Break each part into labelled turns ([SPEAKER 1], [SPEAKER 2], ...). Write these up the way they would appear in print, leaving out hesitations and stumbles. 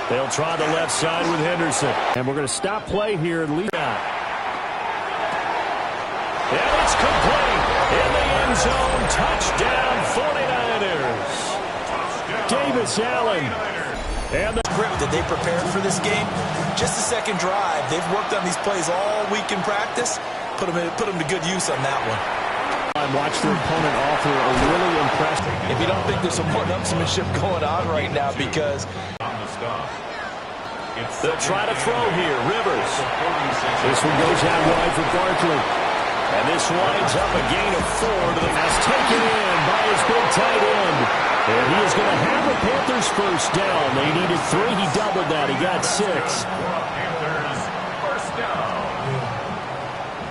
[SPEAKER 1] They'll try the left side with Henderson. And we're going to stop play here and lead out. And it's complete. In the end zone. Touchdown 49ers. Davis Allen. And
[SPEAKER 2] did they prepare for this game? Just the second drive. They've worked on these plays all week in practice. Put them to good use on that one.
[SPEAKER 1] Watch their opponent offer a really impressive.
[SPEAKER 2] If you don't think there's some one-upsmanship going on right now, because
[SPEAKER 1] they'll try to throw here. Rivers. This one goes out wide for Barkley. And this winds up a gain of 4 to the pass. Taken in by his big tight end. And he is going to have the Panthers first down. They needed 3. He doubled that. He got 6.
[SPEAKER 3] Panthers first down.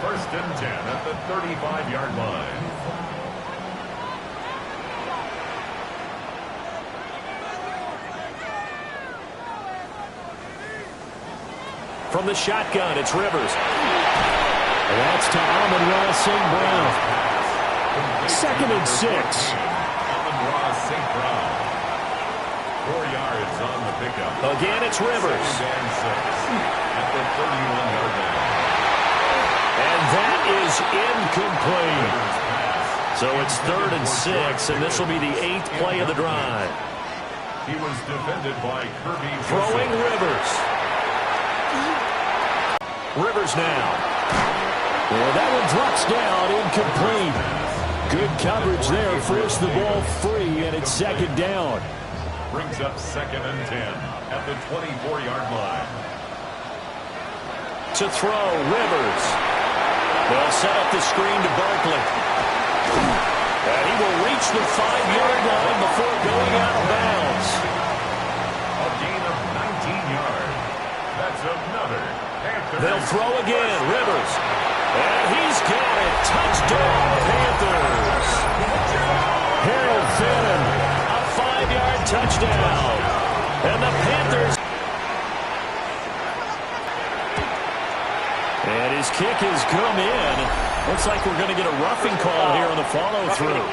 [SPEAKER 3] First and 10 at the 35-yard line.
[SPEAKER 1] From the shotgun, it's Rivers. And that's to Amon-Ra St. Brown. 2nd and 6.
[SPEAKER 3] Amon-Ra St. Brown. 4 yards on the pickup.
[SPEAKER 1] Again, it's Rivers.
[SPEAKER 3] 2nd and 6 at the 31-yard line.
[SPEAKER 1] And that is incomplete. So it's 3rd and 6, and this will be the 8th play of the drive.
[SPEAKER 3] He was defended by Kirby.
[SPEAKER 1] Throwing Rivers. Rivers now. Well, that one drops down, incomplete. Good coverage there, forced the ball free, and it's 2nd down.
[SPEAKER 3] Brings up 2nd and 10 at the 24-yard line.
[SPEAKER 1] To throw, Rivers. They'll set up the screen to Barkley. And he will reach the 5-yard line before going out of bounds.
[SPEAKER 3] A gain of 19 yards. That's another Panthers.
[SPEAKER 1] They'll throw again, Rivers. And he's got it. Touchdown, Panthers. Harold Fannin, a 5-yard touchdown. And the Panthers. And his kick has come in. Looks like we're going to get a roughing call here on the follow-through.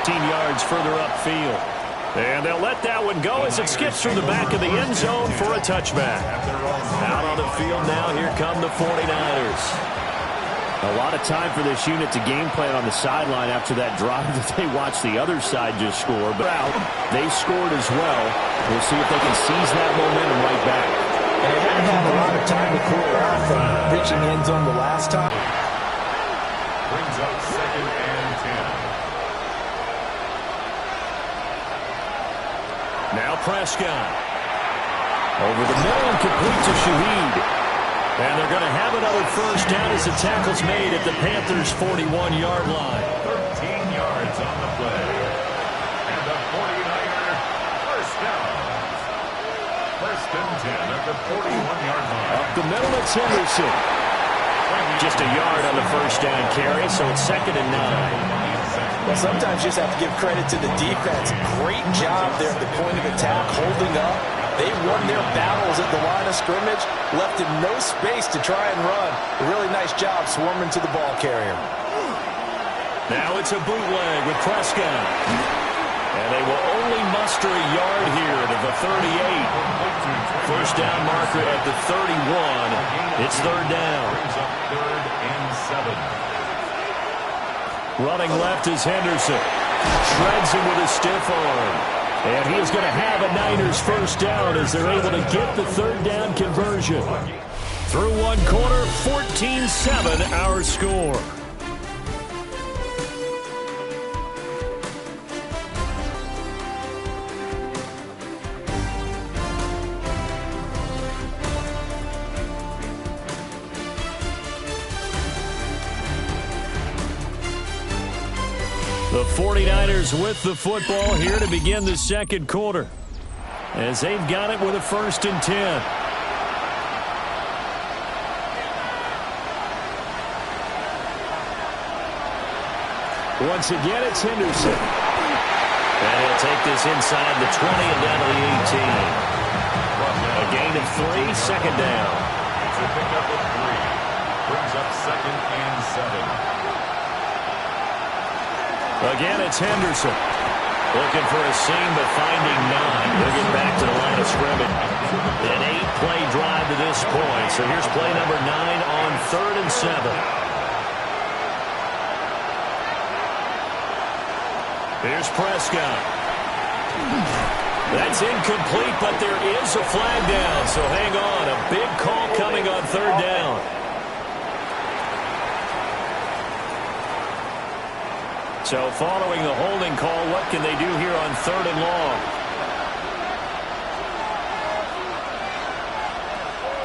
[SPEAKER 1] 15 yards further upfield. And they'll let that one go as it skips through the back of the end zone for a touchback. Out on the field now, here come the 49ers. A lot of time for this unit to game plan on the sideline after that drive that they watched the other side just score. But they scored as well. We'll see if they can seize that momentum right back.
[SPEAKER 2] And they haven't had a lot of time to cool off from reaching the end zone the last time.
[SPEAKER 3] Brings up 2nd and 10.
[SPEAKER 1] Now Prescott. Over the middle and complete to Shaheed. And they're going to have another first down as the tackle's made at the Panthers' 41-yard line.
[SPEAKER 3] 13 yards on the play. And the 49er first down. First and 10 at the 41-yard line.
[SPEAKER 1] Up the middle, it's Henderson. Just a yard on the first down carry, so it's 2nd and 9.
[SPEAKER 2] Well, sometimes you just have to give credit to the defense. Great job there at the point of attack, holding up. They won their battles at the line of scrimmage, left him no space to try and run. A really nice job swarming to the ball carrier.
[SPEAKER 1] Now it's a bootleg with Prescott. And they will only muster a yard here to the 38. First down marker at the 31. It's 3rd down.
[SPEAKER 3] Brings up 3rd and 7.
[SPEAKER 1] Running left is Henderson. Shreds him with a stiff arm. And he is going to have a Niners first down as they're able to get the 3rd down conversion. Through one quarter, 14-7 our score. The 49ers with the football here to begin the 2nd quarter, as they've got it with a 1st and 10. Once again, it's Henderson. And he'll take this inside the 20 and down to the 18. A gain of 3, 2nd down.
[SPEAKER 3] It's a pickup of 3. Brings up 2nd and 7.
[SPEAKER 1] Again, it's Henderson. Looking for a seam, but finding none. He'll get back to the line of scrimmage. An 8-play drive to this point. So here's play number 9 on 3rd and 7. Here's Prescott. That's incomplete, but there is a flag down. So hang on. A big call coming on 3rd down. So following the holding call, what can they do here on 3rd and long?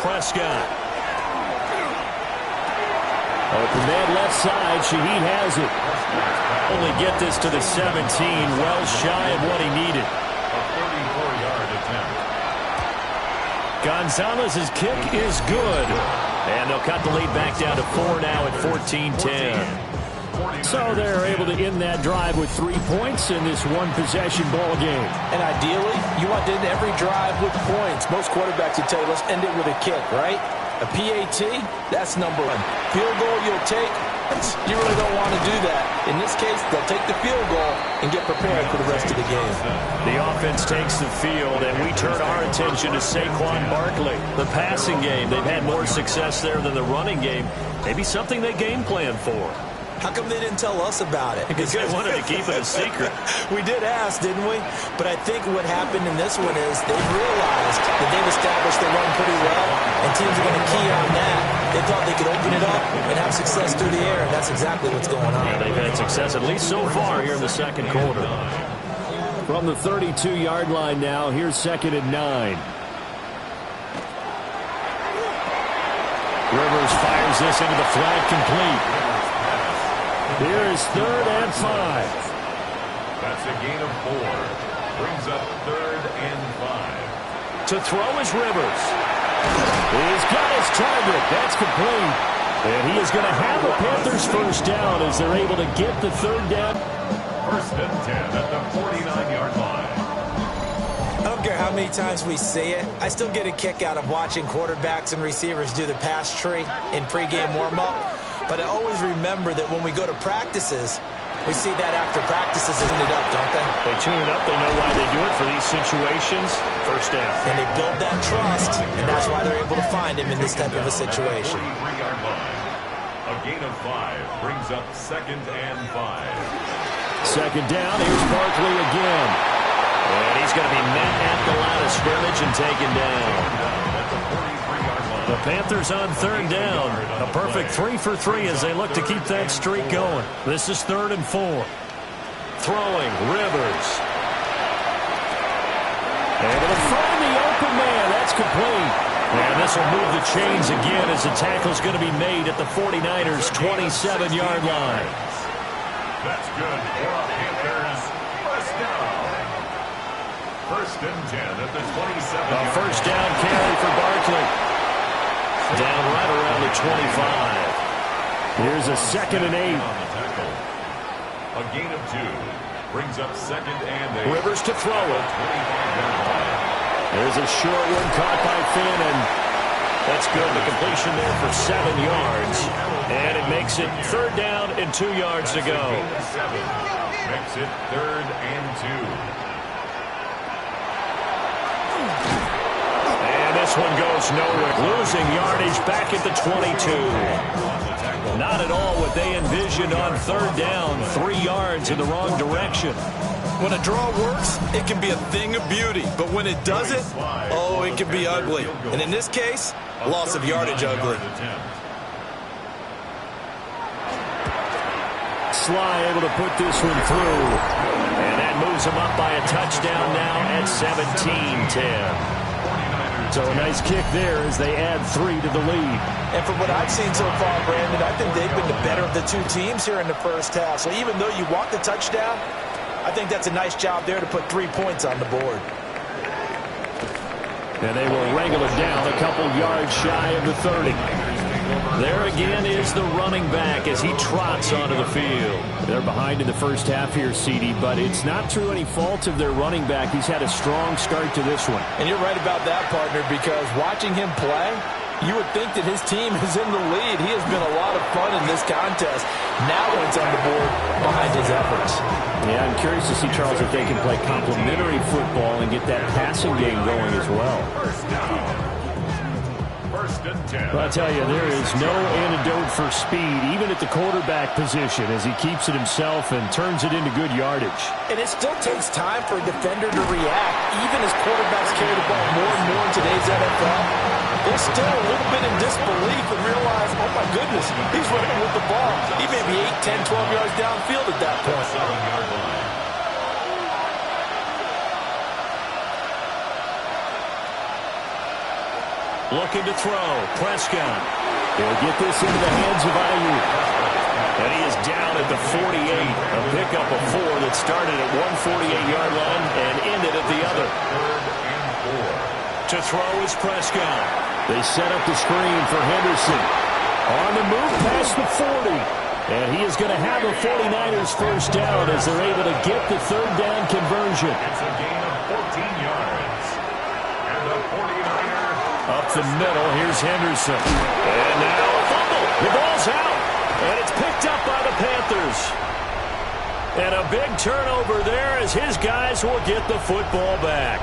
[SPEAKER 1] Prescott. Open man left side. Shaheed has it. Only get this to the 17. Well shy of what he needed.
[SPEAKER 3] A 34-yard attempt.
[SPEAKER 1] Gonzalez's kick is good. And they'll cut the lead back down to 4 now at 14-10. So they're able to end that drive with 3 points in this one-possession ball game.
[SPEAKER 2] And ideally, you want to end every drive with points. Most quarterbacks would tell you, let's end it with a kick, right? A PAT, that's number 1. Field goal you'll take, you really don't want to do that. In this case, they'll take the field goal and get prepared for the rest of the game.
[SPEAKER 1] The offense takes the field, and we turn our attention to Saquon Barkley. The passing game, they've had more success there than the running game. Maybe something they game plan for.
[SPEAKER 2] How come they didn't tell us about it?
[SPEAKER 1] Because they wanted to keep it a secret.
[SPEAKER 2] We did ask, didn't we? But I think what happened in this one is they realized that they've established the run pretty well, and teams are going to key on that. They thought they could open it up and have success through the air, and that's exactly what's going on.
[SPEAKER 1] Yeah, they've had success, at least so far, here in the second quarter. From the 32-yard line now, here's 2nd and 9. Rivers fires this into the flat, complete. Here is 3rd and 5.
[SPEAKER 3] That's a gain of 4. Brings up 3rd and 5.
[SPEAKER 1] To throw is Rivers. He's got his target. That's complete. And he is going to have the Panthers first down as they're able to get the 3rd down.
[SPEAKER 3] 1st and 10 at the 49-yard line.
[SPEAKER 2] I don't care how many times we see it. I still get a kick out of watching quarterbacks and receivers do the pass tree in pregame warm-up. But I always remember that when we go to practices, we see that after practices is ended up, don't they?
[SPEAKER 1] They tune it up. They know why they do it for these situations. First down.
[SPEAKER 2] And they build that trust, and that's why they're able to find him in this type of a situation.
[SPEAKER 3] 43-yard line. A gain of 5 brings up 2nd and 5.
[SPEAKER 1] 2nd down. Here's Barkley again. And he's going to be met at the line of scrimmage and taken down. The Panthers on 3rd down. A perfect 3 for 3 as they look to keep that streak going. This is 3rd and 4. Throwing, Rivers. Able to find the open man. That's complete. And this will move the chains again as the tackle's going to be made at the 49ers' 27-yard line.
[SPEAKER 3] That's good for the Panthers. First down. 1st and 10 at the 27.
[SPEAKER 1] A first down carry for Barkley. Down right around the 25. Here's a 2nd and 8.
[SPEAKER 3] A gain of 2. Brings up 2nd and 8.
[SPEAKER 1] Rivers to throw it. There's a short one caught by Finn, and that's good. The completion there for 7 yards. And it makes it 3rd down and 2 yards to go.
[SPEAKER 3] Makes it 3rd and 2.
[SPEAKER 1] This one goes nowhere. Losing yardage back at the 22. Not at all what they envisioned on 3rd down. 3 yards in the wrong direction.
[SPEAKER 2] When a draw works, it can be a thing of beauty. But when it doesn't, oh, it can be ugly. And in this case, loss of yardage ugly.
[SPEAKER 1] Sly able to put this one through. And that moves him up by a touchdown now at 17-10. So a nice kick there as they add 3 to the lead.
[SPEAKER 2] And from what I've seen so far, Brandon, I think they've been the better of the 2 teams here in the first half. So even though you want the touchdown, I think that's a nice job there to put 3 points on the board.
[SPEAKER 1] And they will wrangle it down a couple yards shy of the 30. There again is the running back as he trots onto the field. They're behind in the first half here, CD, but it's not through any fault of their running back. He's had a strong start to this one.
[SPEAKER 2] And you're right about that, partner, because watching him play, You would think that his team is in the lead. He has been a lot of fun in this contest. Now it's on the board behind his efforts.
[SPEAKER 1] Yeah, I'm curious to see, Charles, if they can play complementary football and get that passing game going as well.
[SPEAKER 3] First down. First and 10.
[SPEAKER 1] Well, I tell you, there is no antidote for speed, even at the quarterback position, as he keeps it himself and turns it into good yardage.
[SPEAKER 2] And it still takes time for a defender to react, even as quarterbacks carry the ball more and more in today's NFL. They're still a little bit in disbelief and realize, oh my goodness, he's running with the ball. He may be 8, 10, 12 yards downfield at that point.
[SPEAKER 3] 7-yard line.
[SPEAKER 1] Looking to throw. Prescott. He'll get this into the hands of Ayuk. And he is down at the 48. A pickup of 4 that started at 148-yard line and ended at the other. To throw is Prescott. They set up the screen for Henderson. On the move past the 40. And he is going to have a 49ers first down as they're able to get the third down conversion.
[SPEAKER 3] It's a gain of 14 yards. And the 49ers.
[SPEAKER 1] Up the middle, here's Henderson. And now a fumble. The ball's out. And it's picked up by the Panthers. And a big turnover there as his guys will get the football back.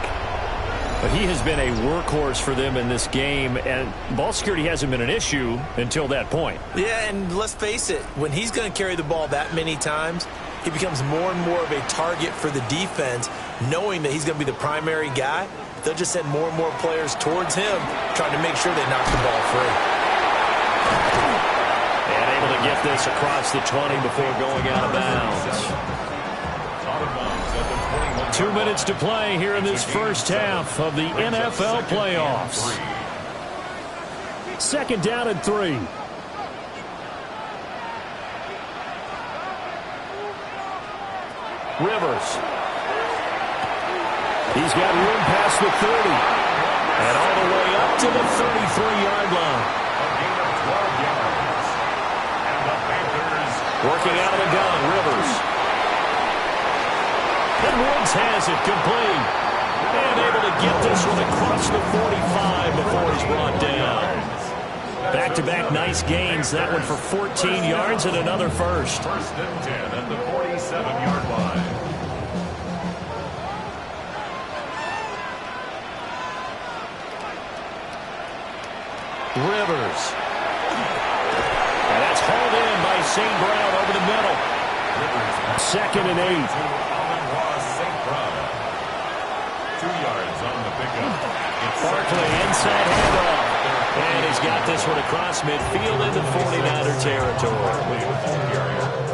[SPEAKER 1] But he has been a workhorse for them in this game, and ball security hasn't been an issue until that point.
[SPEAKER 2] Yeah, and let's face it, when he's going to carry the ball that many times, he becomes more and more of a target for the defense, knowing that he's going to be the primary guy. They'll just send more and more players towards him, trying to make sure they knock the ball free.
[SPEAKER 1] And able to get this across the 20 before going out of bounds.
[SPEAKER 3] Out of bounds at the 21.
[SPEAKER 1] 2 minutes to play here in this first half of the NFL playoffs. Second down and 3. Rivers. He's got room past the 30. And all the way up to the 33-yard line.
[SPEAKER 3] A gain of 12 yards. And the Panthers
[SPEAKER 1] Working out of the gun, Rivers. And Woods has it complete. And able to get this one across the 45 before he's brought down. Back-to-back nice gains. That one for 14 yards and another first.
[SPEAKER 3] First and 10 at the 47-yard line.
[SPEAKER 1] Rivers. And that's hauled in by St. Brown over the middle. Second and 8.
[SPEAKER 3] Amon-Ra St. Brown. 2 yards on the pickup. It's
[SPEAKER 1] Barkley inside handoff. And he's got this one across midfield into 49er territory.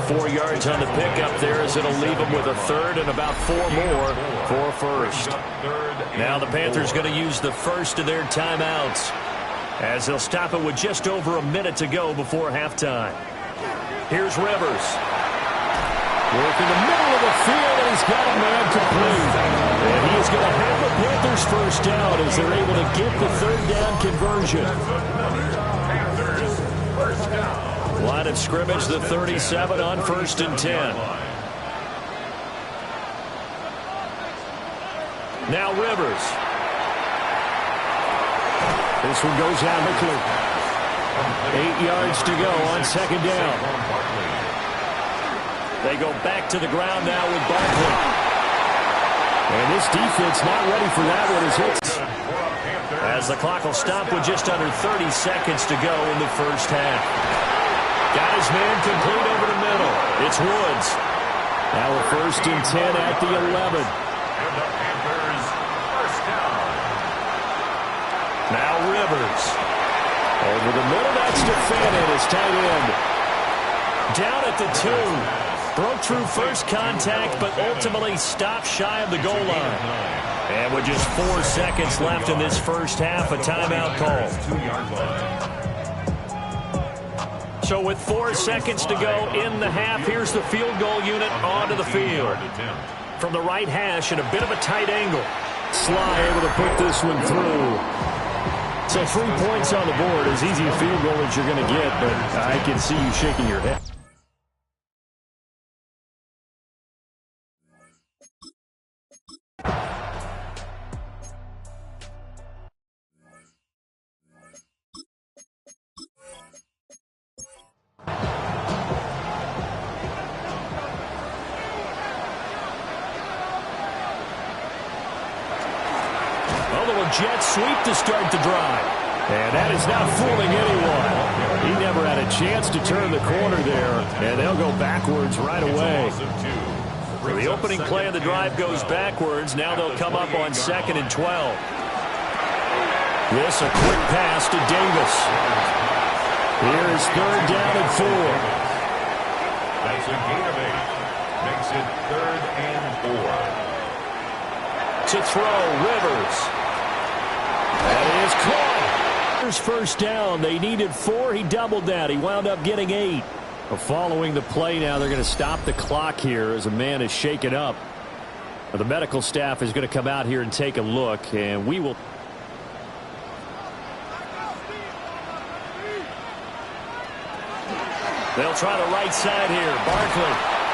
[SPEAKER 1] 4 yards on the pickup there as it'll leave him with a third and about 4 more for a first. Now the Panthers going to use the first of their timeouts, as they'll stop it with just over a minute to go before halftime. Here's Rivers. Working the middle of the field, and he's got a man complete. And he is going to have the Panthers first down as they're able to get the third down conversion.
[SPEAKER 3] Panthers first down.
[SPEAKER 1] Line of scrimmage, the 37 on first and 10. Now Rivers. This one goes out quickly. 8 yards to go on second down. They go back to the ground now with Barkley. And this defense not ready for that one as it's as the clock will stop with just under 30 seconds to go in the first half. Got his man complete over the middle. It's Woods. Now a first and 10 at the 11.
[SPEAKER 3] And the Panthers first down.
[SPEAKER 1] Now Rivers. Over the middle, that's defended as tight end. Down at the 2. Broke through first contact, but ultimately stopped shy of the goal line. And with just 4 seconds left in this first half, a timeout call.
[SPEAKER 3] 2-yard line.
[SPEAKER 1] So with 4 seconds to go in the half, here's the field goal unit onto the field. From the right hash and a bit of a tight angle. Sly able to put this one through. So 3 points on the board, as easy a field goal as you're going to get, but I can see you shaking your head. jet sweep to start the drive. And that is not fooling anyone. He never had a chance to turn the corner there, and they'll go backwards right away. So the opening play of the drive goes backwards. Now they'll come up on 2nd and 12. This a quick pass to Davis. Here is 3rd down and 4.
[SPEAKER 3] That's a gain of 8. Makes it 3rd and 4.
[SPEAKER 1] To throw, Rivers. That is caught. Here's 1st down. They needed 4. He doubled that. He wound up getting 8. Following the play now, they're going to stop the clock here as a man is shaken up. The medical staff is going to come out here and take a look, and we will. They'll try the right side here. Barkley.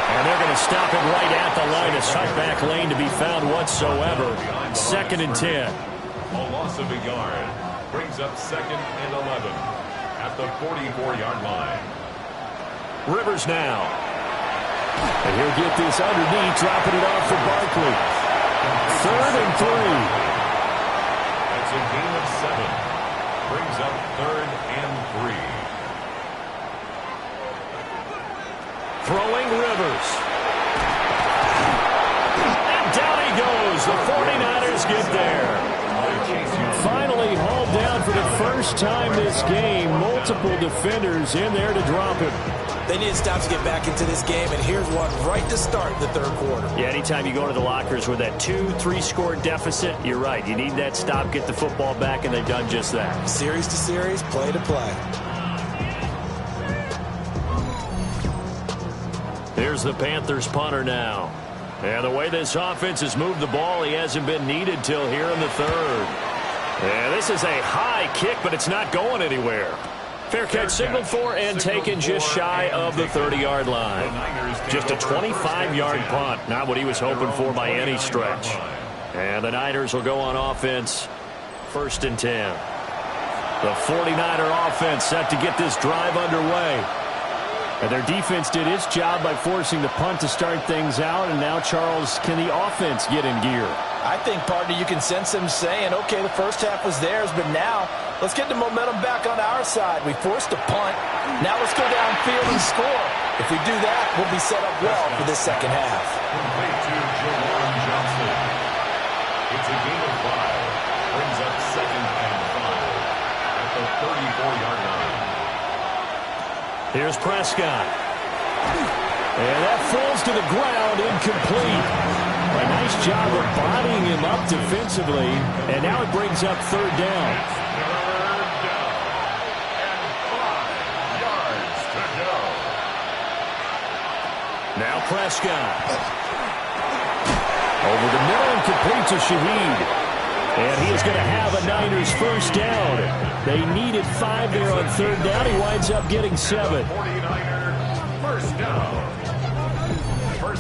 [SPEAKER 1] And they're going to stop him right at the line. A cutback lane to be found whatsoever. 2nd and 10.
[SPEAKER 3] A loss of a yard. Brings up 2nd and 11 at the 44-yard line.
[SPEAKER 1] Rivers now. And he'll get this underneath, dropping it off for Barkley. 3rd and 3.
[SPEAKER 3] That's a gain of 7. Brings up 3rd and 3.
[SPEAKER 1] Throwing Rivers. And down he goes. The 49ers get there. Finally hauled down for the first time this game. Multiple defenders in there to drop him.
[SPEAKER 2] They need to stop to get back into this game, and here's one right to start the 3rd quarter.
[SPEAKER 1] Yeah, anytime you go to the lockers with that 2-3 score deficit, you're right. You need that stop, get the football back, and they've done just that.
[SPEAKER 2] Series to series, play to play.
[SPEAKER 1] Here's the Panthers punter now. And the way this offense has moved the ball, he hasn't been needed till here in the 3rd. Yeah, this is a high kick, but it's not going anywhere. Fair catch signaled for and taken just shy of the 30-yard line. Just a 25-yard punt. Not what he was hoping for by any stretch. And the Niners will go on offense. 1st and 10. The 49er offense set to get this drive underway. And their defense did its job by forcing the punt to start things out. And now, Charles, can the offense get in gear?
[SPEAKER 2] I think, partner, you can sense them saying, okay, the first half was theirs, but now let's get the momentum back on our side. We forced a punt. Now let's go downfield and score. If we do that, we'll be set up well for this 2nd half.
[SPEAKER 3] Complete to Jawan Johnson. It's a gain of 5. Brings up 2nd and 5 at the 34-yard line.
[SPEAKER 1] Here's Prescott. And that falls to the ground, incomplete. A nice job of bodying him up defensively. And now it brings up 3rd down.
[SPEAKER 3] Third down. And 5 yards to go.
[SPEAKER 1] Now Prescott. Over the middle and complete to Shaheed. And he is going to have a Niners 1st down. They needed 5 there on 3rd down. He winds up getting 7.
[SPEAKER 3] 49er 1st down.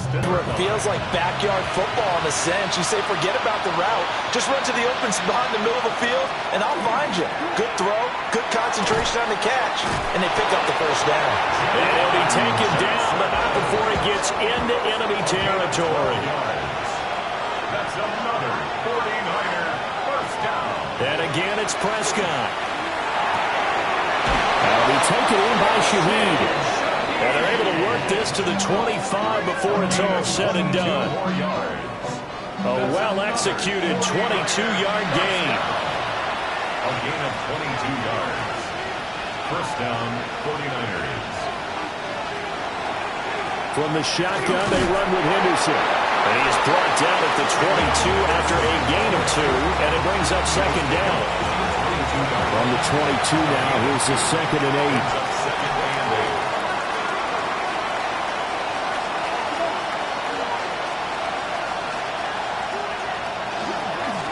[SPEAKER 2] Where it feels like backyard football in a sense. You say forget about the route. Just run to the open spot in the middle of the field, and I'll find you. Good throw, good concentration on the catch, and they pick up the 1st down.
[SPEAKER 1] And he'll be taken down, but not before he gets into enemy territory.
[SPEAKER 3] That's another 49er 1st down.
[SPEAKER 1] And again, it's Prescott. That'll be taken in by Shaheed. And they're able to work this to the 25 before it's all said and done. A well-executed 22-yard gain.
[SPEAKER 3] A gain of 22 yards. 1st down, 49ers.
[SPEAKER 1] From the shotgun, they run with Henderson. And he is brought down at the 22 after a gain of 2, and it brings up 2nd down. From the 22 now, here's the 2nd and 8.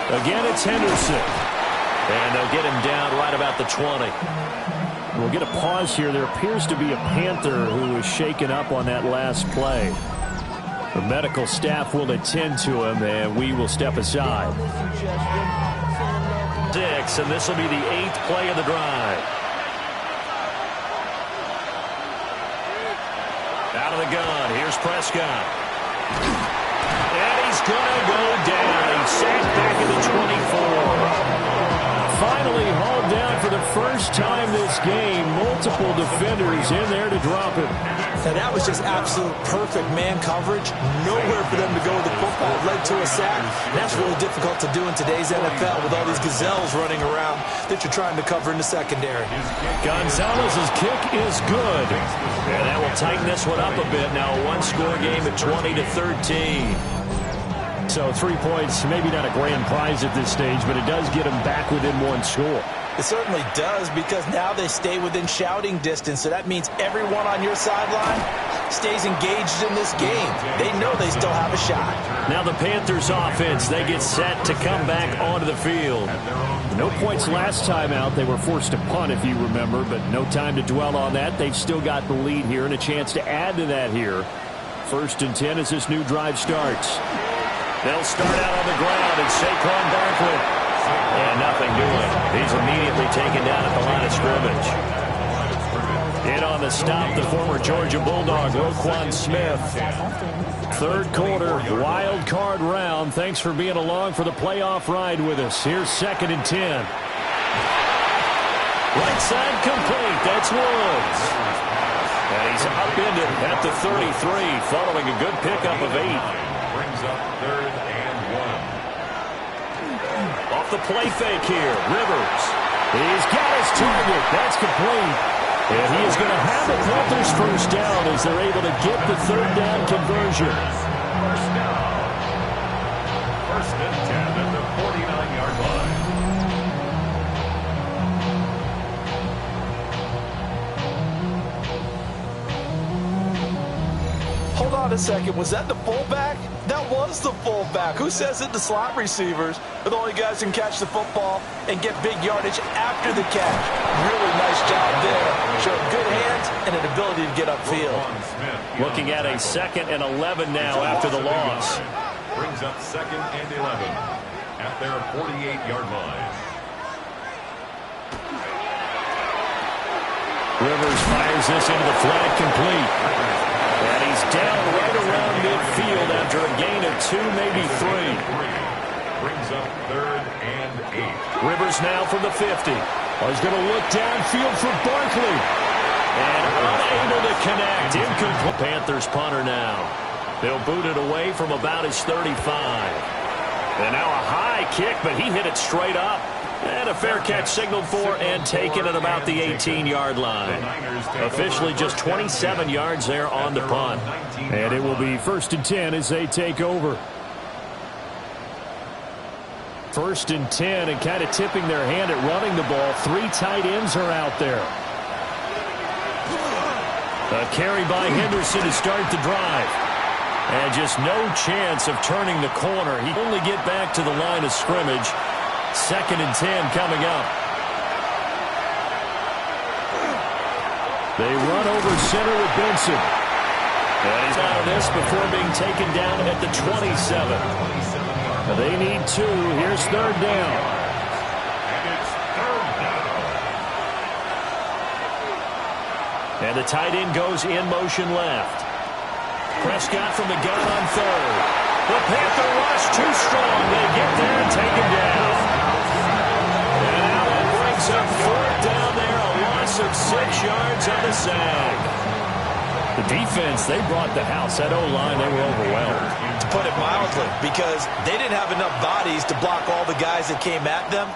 [SPEAKER 1] Again, it's Henderson. And they'll get him down right about the 20. We'll get a pause here. There appears to be a Panther who was shaken up on that last play. The medical staff will attend to him, and we will step aside. 6, and this will be the 8th play of the drive. Out of the gun, here's Prescott. And he's going to go down. He's sacked back at the 24. finally hauled down for the first time this game. Multiple defenders in there to drop him.
[SPEAKER 2] And that was just absolute perfect man coverage. Nowhere for them to go with the football. Led to a sack. That's really difficult to do in today's NFL with all these gazelles running around that you're trying to cover in the secondary.
[SPEAKER 1] Gonzalez's kick is good. And that will tighten this one up a bit. Now a one-score game at 20-13. So 3 points, maybe not a grand prize at this stage, but it does get them back within one score.
[SPEAKER 2] It certainly does, because now they stay within shouting distance. So that means everyone on your sideline stays engaged in this game. They know they still have a shot.
[SPEAKER 1] Now the Panthers offense, they get set to come back onto the field. No points last time out. They were forced to punt, if you remember, but no time to dwell on that. They've still got the lead here and a chance to add to that here. 1st and 10 as this new drive starts. They'll start out on the ground, and Saquon Barkley. And nothing doing. He's immediately taken down at the line of scrimmage. In on the stop, the former Georgia Bulldog, Roquan Smith. 3rd quarter, wild card round. Thanks for being along for the playoff ride with us. Here's 2nd and 10. Right side complete. That's Woods. And he's upended at the 33, following a good pickup of 8.
[SPEAKER 3] Brings up 3rd and 1.
[SPEAKER 1] Off the play fake here, Rivers. He's got his target. That's complete. And he is going to have the Panthers first down as they're able to get the 3rd down conversion.
[SPEAKER 3] First down. 1st and 10 at the 49-yard line.
[SPEAKER 2] Hold on a second. Was that the fullback? That was the fullback. Who says it? The slot receivers are the only guys who can catch the football and get big yardage after the catch. Really nice job there. Showing good hands and an ability to get upfield.
[SPEAKER 1] Looking at a 2nd and 11 now after the loss.
[SPEAKER 3] Brings up 2nd and 11 at their 48-yard line.
[SPEAKER 1] Rivers fires this into the flat, complete. And he's down right around midfield after a gain of 2, maybe 3.
[SPEAKER 3] Brings up 3rd and 8.
[SPEAKER 1] Rivers now from the 50. He's going to look downfield for Barkley. And unable to connect. Incomplete. Panthers punter now. They'll boot it away from about his 35. And now a high kick, but he hit it straight up. And a fair catch signaled for and taken at about the 18-yard line. Officially just 27 yards there on the punt. And it will be 1st and 10 as they take over. 1st and 10, and kind of tipping their hand at running the ball. 3 tight ends are out there. A carry by Henderson to start the drive. And just no chance of turning the corner. He only get back to the line of scrimmage. 2nd and 10 coming up. They run over center with Benson. And he's out of this before being taken down at the 27. They need 2. Here's 3rd down.
[SPEAKER 3] And it's 3rd down.
[SPEAKER 1] And the tight end goes in motion left. Prescott from the gun on 3rd. The Panther rush too strong. They get there and take him down. And now that brings up 4th down there. A loss of 6 yards on the sack. The defense, they brought the house. That O-line, they were overwhelmed.
[SPEAKER 2] To put it mildly, because they didn't have enough bodies to block all the guys that came at them.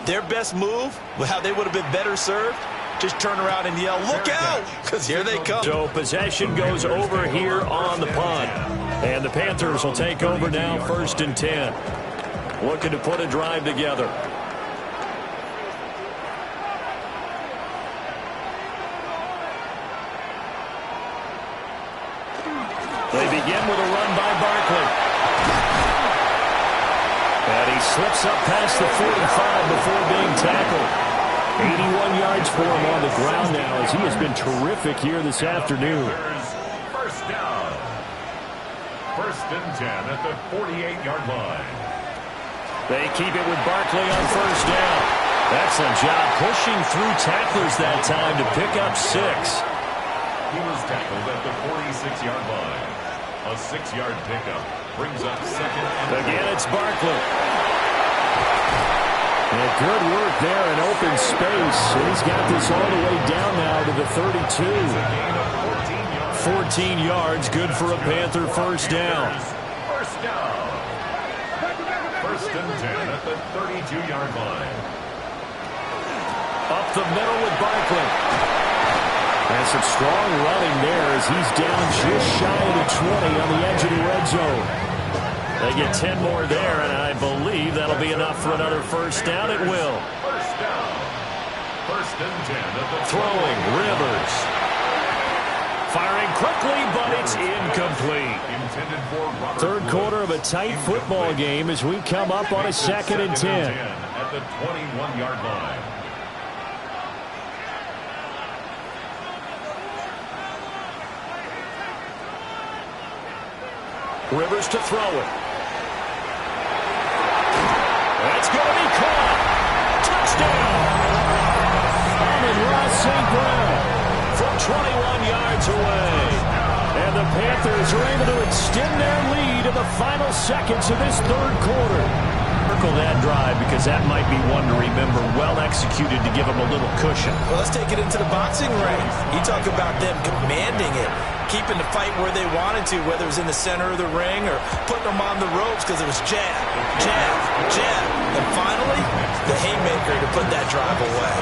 [SPEAKER 2] Their best move, how they would have been better served, just turn around and yell, "Look out!" Because here they come.
[SPEAKER 1] So possession goes over here on the punt. And the Panthers will take over now, 1st and 10. Looking to put a drive together. They begin with a run by Barkley. And he slips up past the 45 before being tackled. 81 yards for him on the ground now as he has been terrific here this afternoon.
[SPEAKER 3] First down. 1st and 10 at the 48-yard line.
[SPEAKER 1] They keep it with Barkley on 1st down. Excellent job pushing through tacklers that time to pick up 6.
[SPEAKER 3] He was tackled at the 46-yard line. A 6-yard pickup brings up 2nd and 10.
[SPEAKER 1] Again, it's Barkley. And good work there in open space. And he's got this all the way down now to the 32. 14 yards, good for a Panther first down.
[SPEAKER 3] First down. First and 10 at the 32-yard line.
[SPEAKER 1] Up the middle with Barkley. And some strong running there as he's down just shy of the 20 on the edge of the red zone. They get 10 more there, and I believe that'll be enough for another first down. It will.
[SPEAKER 3] First down. First and 10 at the
[SPEAKER 1] throwing, Rivers. Firing quickly, but it's incomplete. Third quarter of a tight football game as we come up on a second and 10.
[SPEAKER 3] At the 21-yard line.
[SPEAKER 1] Rivers to throw it. That's going to be caught. Touchdown. Amon-Ra St. Brown from 21 yards away. And the Panthers are able to extend their lead in the final seconds of this third quarter. Circle that drive because that might be one to remember. Well executed to give them a little cushion.
[SPEAKER 2] Well, let's take it into the boxing ring. You talk about them commanding it, keeping the fight where they wanted to, whether it was in the center of the ring or putting them on the ropes because it was jab, jab, jab. And finally, the haymaker to put that drive away.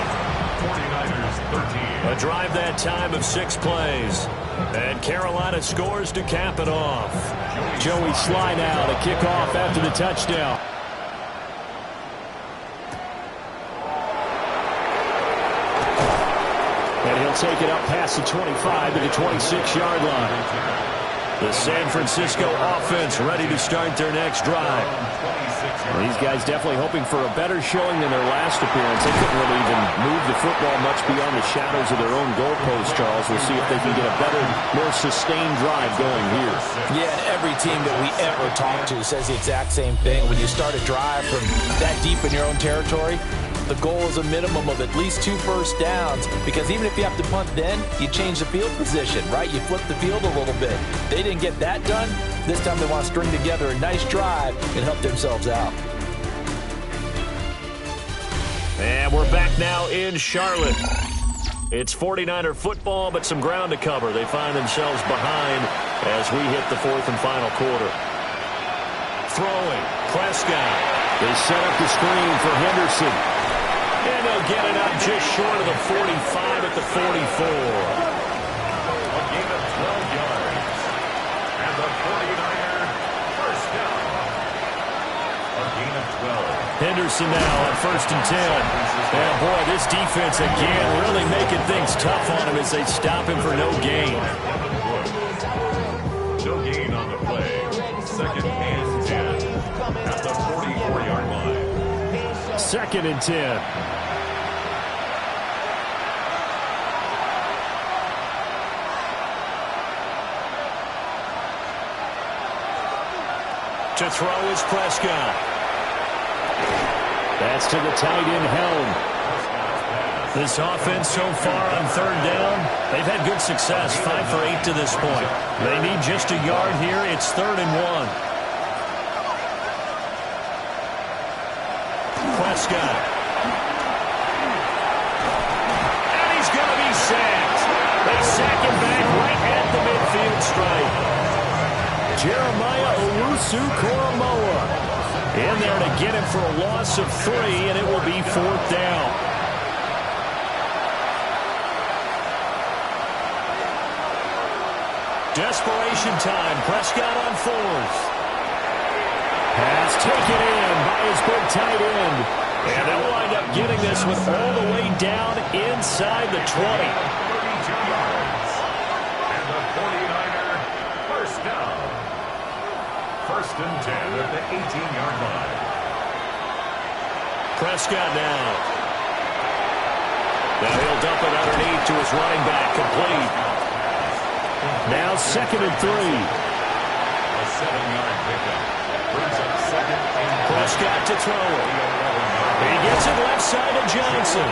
[SPEAKER 3] 49ers 13.
[SPEAKER 1] A drive that time of 6 plays. And Carolina scores to cap it off. Joey Sly now to kick off after the touchdown. And he'll take it up past the 25 to the 26-yard line. The San Francisco offense ready to start their next drive. Well, these guys definitely hoping for a better showing than their last appearance. They couldn't really even move the football much beyond the shadows of their own goalpost, Charles. We'll see if they can get a better, more sustained drive going here.
[SPEAKER 2] Yeah, and every team that we ever talk to says the exact same thing. When you start a drive from that deep in your own territory, the goal is a minimum of at least 2 first downs, because even if you have to punt then, you change the field position, right? You flip the field a little bit. They didn't get that done. This time they want to string together a nice drive and help themselves out.
[SPEAKER 1] And we're back now in Charlotte. It's 49er football, but some ground to cover. They find themselves behind as we hit the fourth and final quarter. Throwing, Prescott. They set up the screen for Henderson. And they'll get it up just short of the 45 at the 44.
[SPEAKER 3] A gain of 12 yards. And the 49er first down. A gain of 12.
[SPEAKER 1] Henderson now on first and 10. And boy, this defense again really making things tough on him as they stop him for no gain.
[SPEAKER 3] No gain on the play. Second and 10 at the 44-yard line.
[SPEAKER 1] Second and 10. To throw is Prescott. That's to the tight end, Helm. This offense so far on third down, they've had good success, 5 for 8 to this point. They need just a yard here. It's 3rd and 1. Prescott. And he's going to be sacked. They sack him back right at the midfield stripe. Jeremiah Owusu-Koramoah in there to get him for a loss of 3, and it will be 4th down. Desperation time. Prescott on 4th. Pass taken in by his big tight end. And they'll wind up getting this one all the way down inside the 20.
[SPEAKER 3] 32 yards. And the 49er first down. First and 10 at the 18-yard line.
[SPEAKER 1] Prescott now. Now he'll dump it underneath to his running back, complete. Now 2nd and 3.
[SPEAKER 3] A 7-yard pickup. Brings up 2nd and 3.
[SPEAKER 1] Prescott to throw it. He gets it left side of Johnson.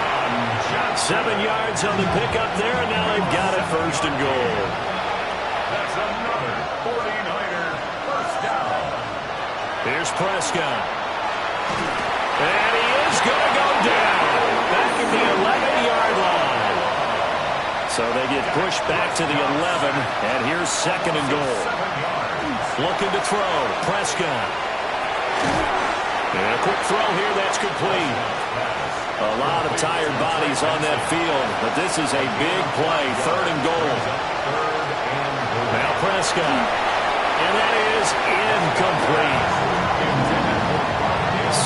[SPEAKER 1] 7 yards on the pickup there, and now they've got it 1st and goal.
[SPEAKER 3] That's another 49er first down.
[SPEAKER 1] Here's Prescott. And he is going to So they get pushed back to the 11, and here's second and goal. Looking to throw, Prescott. And a quick throw here, that's complete. A lot of tired bodies on that field, but this is a big play, third and goal. Now Prescott, and that is incomplete.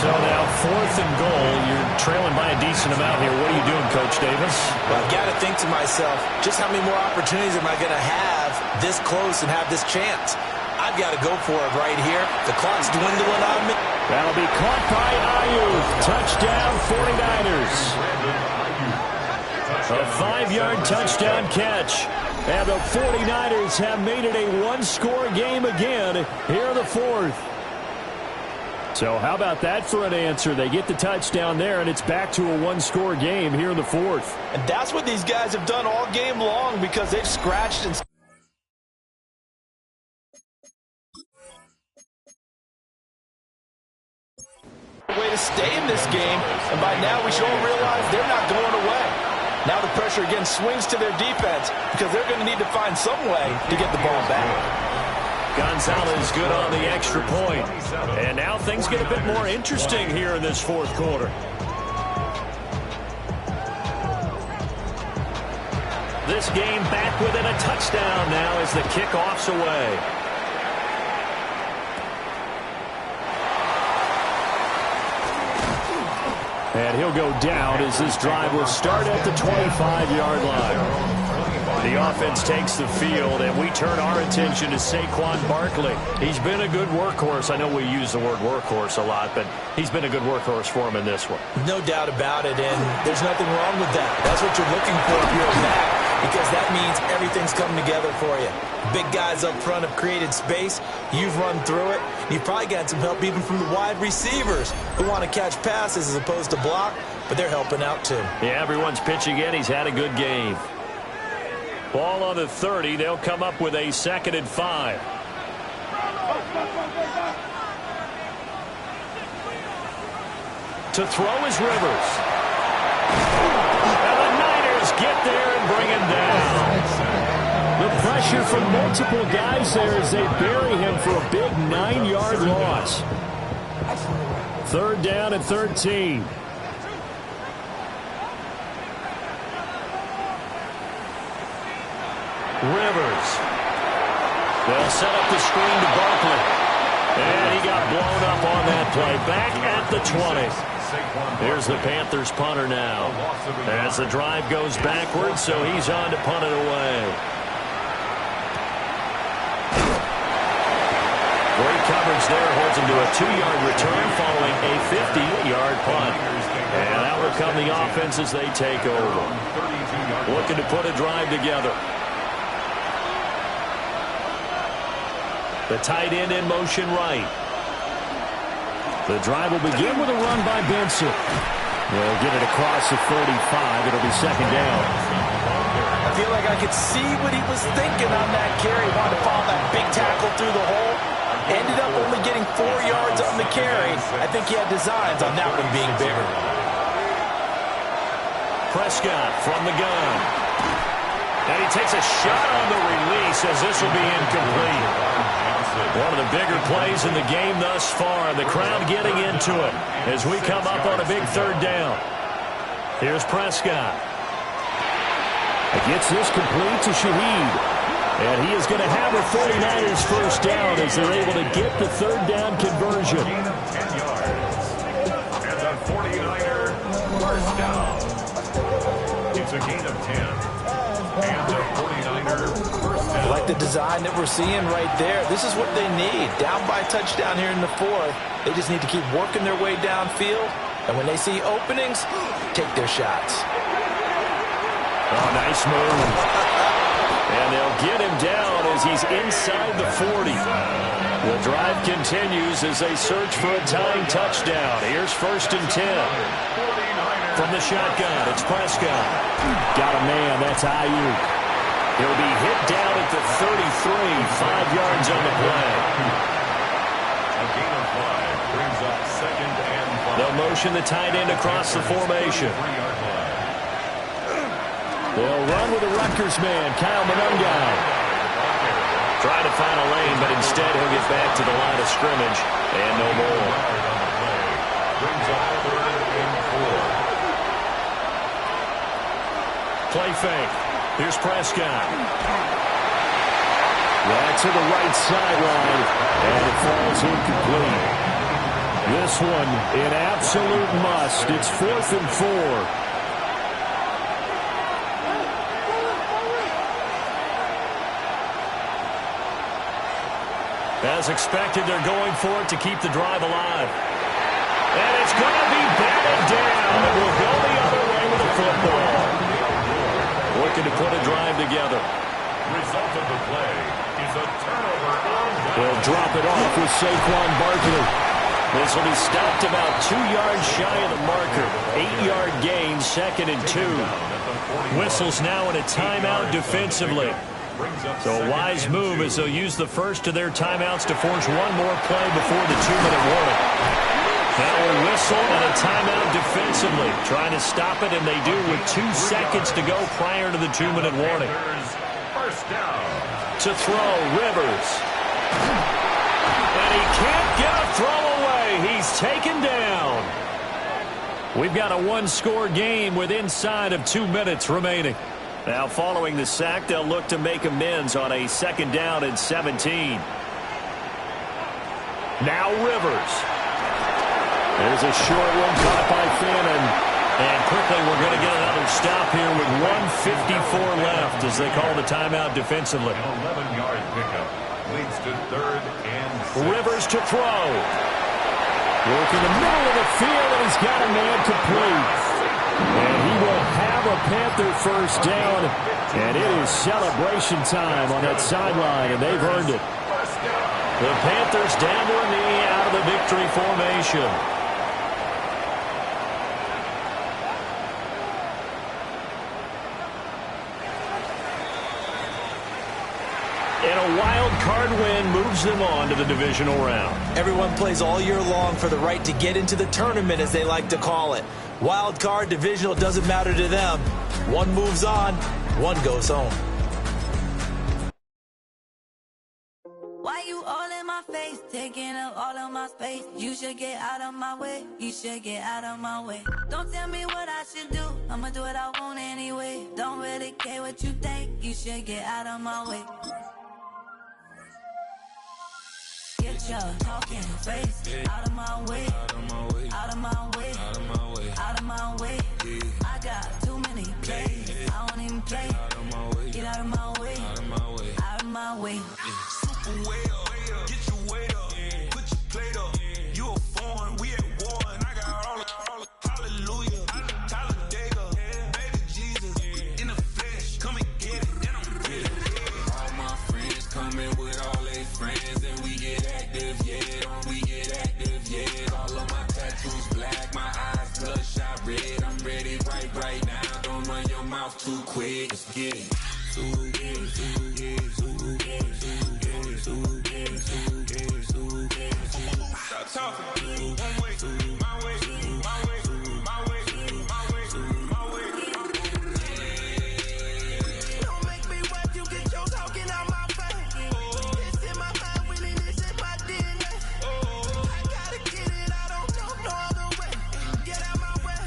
[SPEAKER 1] So now fourth and goal. You're trailing by a decent amount here. What are you doing, Coach Davis?
[SPEAKER 2] Well, I've got to think to myself, just how many more opportunities am I going to have this close and have this chance? I've got to go for it right here. The clock's dwindling on me.
[SPEAKER 1] That'll be caught by Ayuk. Touchdown, 49ers. A 5-yard touchdown catch. And the 49ers have made it a one-score game again here in the fourth. So how about that for an answer? They get the touchdown there, and it's back to a one-score game here in the fourth.
[SPEAKER 2] And that's what these guys have done all game long because they've scratched and way to stay in this game, and by now we should all realize they're not going away. Now the pressure again swings to their defense because they're going to need to find some way to get the ball back.
[SPEAKER 1] Gonzalez good on the extra point. And now things get a bit more interesting here in this fourth quarter. This game back within a touchdown now as the kickoff's away. And he'll go down as this drive will start at the 25-yard line. The offense takes the field, and we turn our attention to Saquon Barkley. He's been a good workhorse. I know we use the word workhorse a lot, but he's been a good workhorse for him in this one.
[SPEAKER 2] No doubt about it, and there's nothing wrong with that. That's what you're looking for if you're back, because that means everything's coming together for you. Big guys up front have created space. You've run through it. You've probably got some help even from the wide receivers who want to catch passes as opposed to block, but they're helping out too.
[SPEAKER 1] Yeah, everyone's pitching in. He's had a good game. Ball on the 30. They'll come up with a 2nd and 5. To throw is Rivers. And the Niners get there and bring him down. The pressure from multiple guys there as they bury him for a big 9-yard loss. 3rd down and 13. Rivers. They'll set up the screen to Barkley. And he got blown up on that play. Back at the 20. Here's the Panthers punter now. As the drive goes backwards, so he's on to punt it away. Great coverage there. Holds him to a 2-yard return following a 50-yard punt. And out will come the offense as they take over. Looking to put a drive together. The tight end in motion right. The drive will begin with a run by Benson. They'll get it across the 35. It'll be 2nd down.
[SPEAKER 2] I feel like I could see what he was thinking on that carry. Wanted to follow that big tackle through the hole. Ended up only getting 4 yards on the carry. I think he had designs on that one being bigger.
[SPEAKER 1] Prescott from the gun. And he takes a shot on the release as this will be incomplete. One of the bigger plays in the game thus far. The crowd getting into it as we come up on a big 3rd down. Here's Prescott. Gets this complete to Shaheed. And he is going to have a 49ers first down as they're able to get the 3rd down conversion.
[SPEAKER 3] And the 49er first down. It's a gain of 10. And the 49er first down.
[SPEAKER 2] Like the design that we're seeing right there. This is what they need. Down by a touchdown here in the 4th. They just need to keep working their way downfield. And when they see openings, take their shots.
[SPEAKER 1] Oh, nice move. And they'll get him down as he's inside the 40. The drive continues as they search for a tying touchdown. Here's 1st and 10. From the shotgun, it's Prescott. Got a man, that's Ayuk. He'll be hit down at the 33, 5 yards on the play.
[SPEAKER 3] A gain of 5 brings up 2nd and 5.
[SPEAKER 1] They'll motion the tight end across the formation. They'll run with the Rutgers man, Kyle Monungai. Trying to find a lane, but instead he'll get back to the line of scrimmage and no more.
[SPEAKER 3] Brings up 3rd and 4.
[SPEAKER 1] Play fake. Here's Prescott. Right to the right sideline, and it falls incomplete. This one, an absolute must. It's 4th and 4. As expected, they're going for it to keep the drive alive. And it's going to be batted down. It will go the other way with the football. Looking to put a drive together.
[SPEAKER 3] Result of the play is a turnover on down.
[SPEAKER 1] They'll drop it off with Saquon Barkley. This will be stopped about 2 yards shy of the marker. 8-yard gain, 2nd and 2. Whistles now in a timeout defensively. So a wise move as they'll use the first of their timeouts to force one more play before the 2-minute warning. Now a whistle and a timeout defensively. Trying to stop it, and they do with 2 seconds to go prior to the 2-minute warning.
[SPEAKER 3] First down.
[SPEAKER 1] To throw, Rivers. And he can't get a throw away. He's taken down. We've got a 1-score game with inside of 2 minutes remaining. Now following the sack, they'll look to make amends on a 2nd down and 17. Now Rivers. There's a short one caught by Fannin. And quickly we're going to get another stop here with 1:54 left as they call the timeout defensively.
[SPEAKER 3] An 11-yard pickup leads to 3rd and 6.
[SPEAKER 1] Rivers to throw. Work in the middle of the field, and he's got a man complete. And he will have a Panther first down. And it is celebration time on that sideline, and they've earned it. The Panthers down to a knee out of the victory formation. And a wild card win moves them on to the divisional round.
[SPEAKER 2] Everyone plays all year long for the right to get into the tournament, as they like to call it. Wild card, divisional, doesn't matter to them. One moves on, one goes home.
[SPEAKER 4] Why you all in my face, taking up all of my space? You should get out of my way, you should get out of my way. Don't tell me what I should do, I'ma do what I want anyway. Don't really care what you think, you should get out of my way. Get your talking face out of my way, out of my way, out of my way, out of my way, out of my way. I got too many plays, I don't even play. Get out of my way, out of my way, out of my way.
[SPEAKER 5] Super way up, get your weight up, put your plate up. You a foreign, we at war, and I got all the hallelujah, Talladega, baby Jesus, in the flesh, come and get it, then I'm with it. All my friends coming with all they friends, and we get active, yeah, don't we get active, yeah. All of my tattoos black, my eyes bloodshot red. I'm ready right now. Don't run your mouth too quick. Let's get it. Stop talking. One way, my way, my way, my way, my way, my way. Don't make me wet, you get your talking out my face. It's in my mind, really, this is my DNA. I gotta get it, I don't know no other way. Get out my way.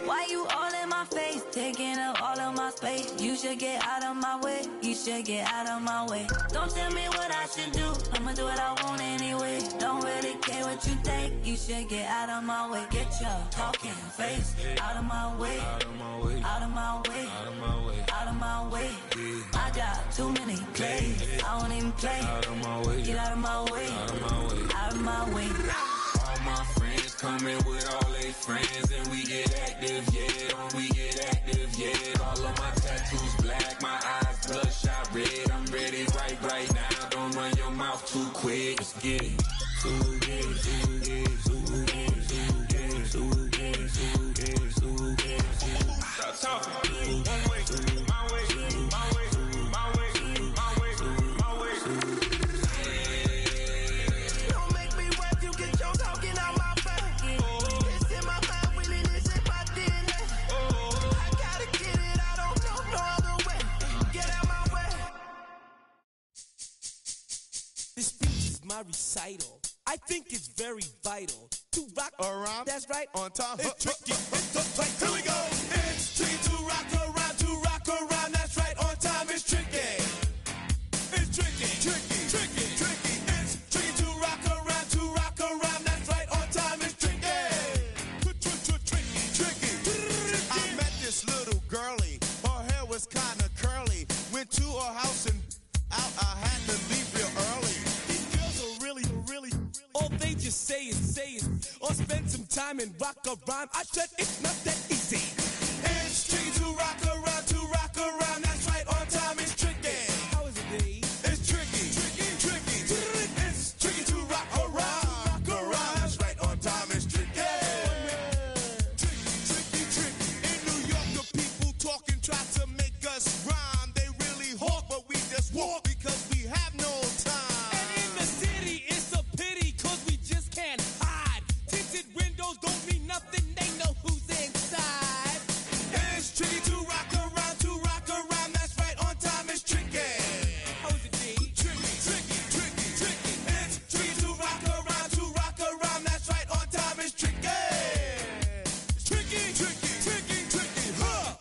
[SPEAKER 4] Why you all in my face, taking up all of my space? You should get out of my way, you should get out of my way. Don't tell me what I should do, I'ma do what I want anyway. Don't really care what you think, you should get out of my way. Get your talking face out of my way, out of my way, out of my way, out of my way, out of my way. I got too many plays, I don't even play. Out of my way, get out of my way, out of my way, out of my way.
[SPEAKER 5] All my friends coming with all they friends, and we get active, yeah, don't we get active, yeah. All of my tattoos black, my eyes bloodshot red. I'm ready right now. Don't run your mouth too quick. Let's get it. Stop talking. One way, my way, my way, my way, my way, my way. Don't make me wet, you get your talking out my face. It's in my mind, really, this is my DNA. I gotta get it out.
[SPEAKER 6] suicidal. I think it's very vital to rock around. That's right, on time. It's tricky. It's the place. Here we go. It's tricky to rock around. To rock around. That's right, on time. It's tricky. It's tricky. Tricky. Tricky. Tricky. It's tricky to rock around. To rock around. That's right, on time. It's tricky. Tricky. Tricky. I met this little girlie. Her hair was kind of curly. Went to her house and out. I had to leave real early. These girls are really. All they just say it, or spend some time and rock a rhyme. I said it's not that easy. It's tricky to rock around, that's right, on time it's tricky. How is it, Dave? It's tricky. It's tricky to rock around, that's right, on time it's tricky. Tricky. In New York, the people talking try to make us rhyme. They really hawk, but we just walk because we have no time. And in the city, it's a pity, cause we just can't hide. Tinted windows don't mean nothing, they know who's inside. It's tricky to rock around, that's right, on time it's tricky. How is it, D? Tricky. It's tricky to rock around, that's right, on time it's tricky. Tricky, huh?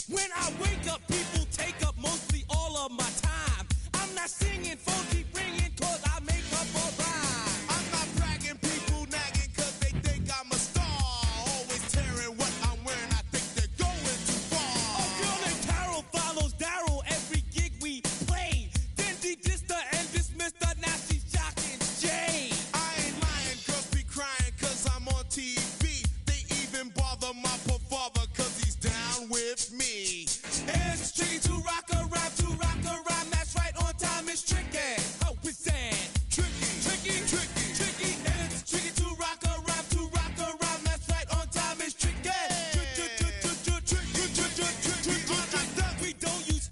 [SPEAKER 6] When I wake up, people take up mostly all of my time. I'm not singing, phone keep ringing, cause I make up a rhyme. I'm not bragging, people nagging, cause they think I'm a star. Always tearing what I'm wearing, I think they're going too far. A girl named Carol follows Daryl every gig we play. Then she dissed her and dismissed her, now she's jocking Jay. I ain't lying, girls be crying, cause I'm on TV. They even bother my poor father, cause he's down with me. It's tricky to rock around, that's right, on time it's tricky. How is that? Tricky. It's tricky to rock around, that's right, on time it's tricky. We don't use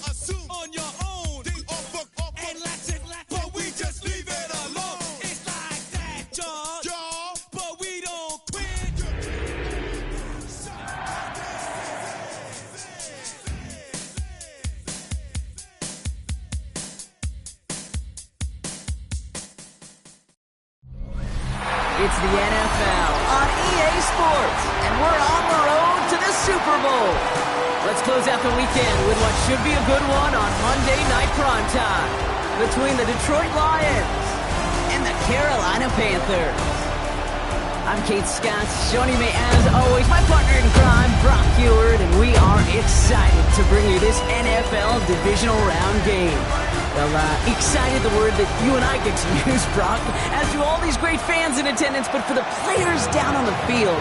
[SPEAKER 6] assume on your own. They offer and let's it, but we just leave it alone. It's like that, y'all, but we don't quit.
[SPEAKER 7] It's the NFL on EA Sports, and we're on the road to the Super Bowl. Let's close out the weekend with what should be a good one on Monday Night Primetime between the Detroit Lions and the Carolina Panthers. I'm Kate Scott, joining me as always, my partner in crime, Brock Ewart, and we are excited to bring you this NFL Divisional Round game. Well, excited the word that you and I get to use, Brock, as do all these great fans in attendance, but for the players down on the field.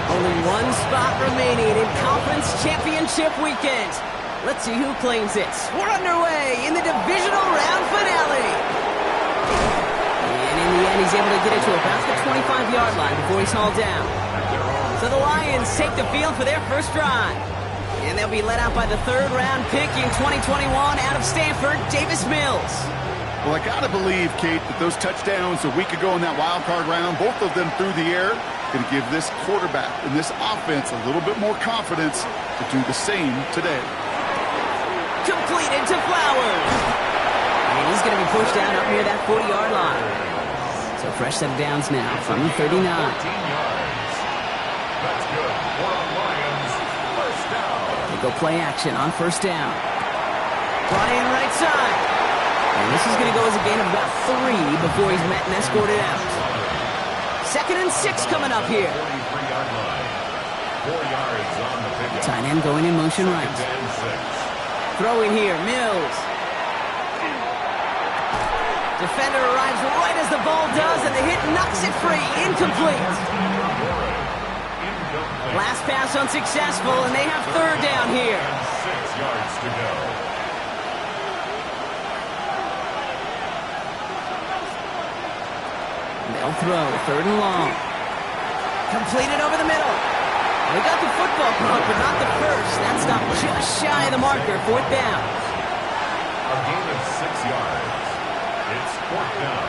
[SPEAKER 7] Only one spot remaining in Conference Championship Weekend. Let's see who claims it. We're underway in the Divisional Round finale. And in the end, he's able to get it to about the 25-yard line before he's hauled down. So the Lions take the field for their first drive. And they'll be led out by the third-round pick in 2021 out of Stanford, Davis Mills.
[SPEAKER 8] Well, I got to believe, Kate, that those touchdowns a week ago in that wild card round, both of them through the air, going to give this quarterback and this offense a little bit more confidence to do the same today.
[SPEAKER 7] Completed to Flowers. And he's going to be pushed down up near that 40-yard line. So fresh set of downs now from the 39.
[SPEAKER 3] 14 yards. That's good for the Lions. First down.
[SPEAKER 7] They go play action on first down. Flying right side. And this is going to go as a gain of about 3 before he's met and escorted out. 2nd and 6 coming up here.
[SPEAKER 3] 43-yard line. 4 yards on the pickup.
[SPEAKER 7] Tight end going in motion right. Throwing here, Mills. Defender arrives right as the ball does, and the hit knocks it free. Incomplete. Last pass unsuccessful, and they have third down here.
[SPEAKER 3] 6 yards to go.
[SPEAKER 7] They'll throw, 3rd and long. Completed over the middle. They got the football clock, but not the first. That stopped just shy of the marker. 4th down.
[SPEAKER 3] A gain of 6 yards. It's 4th down.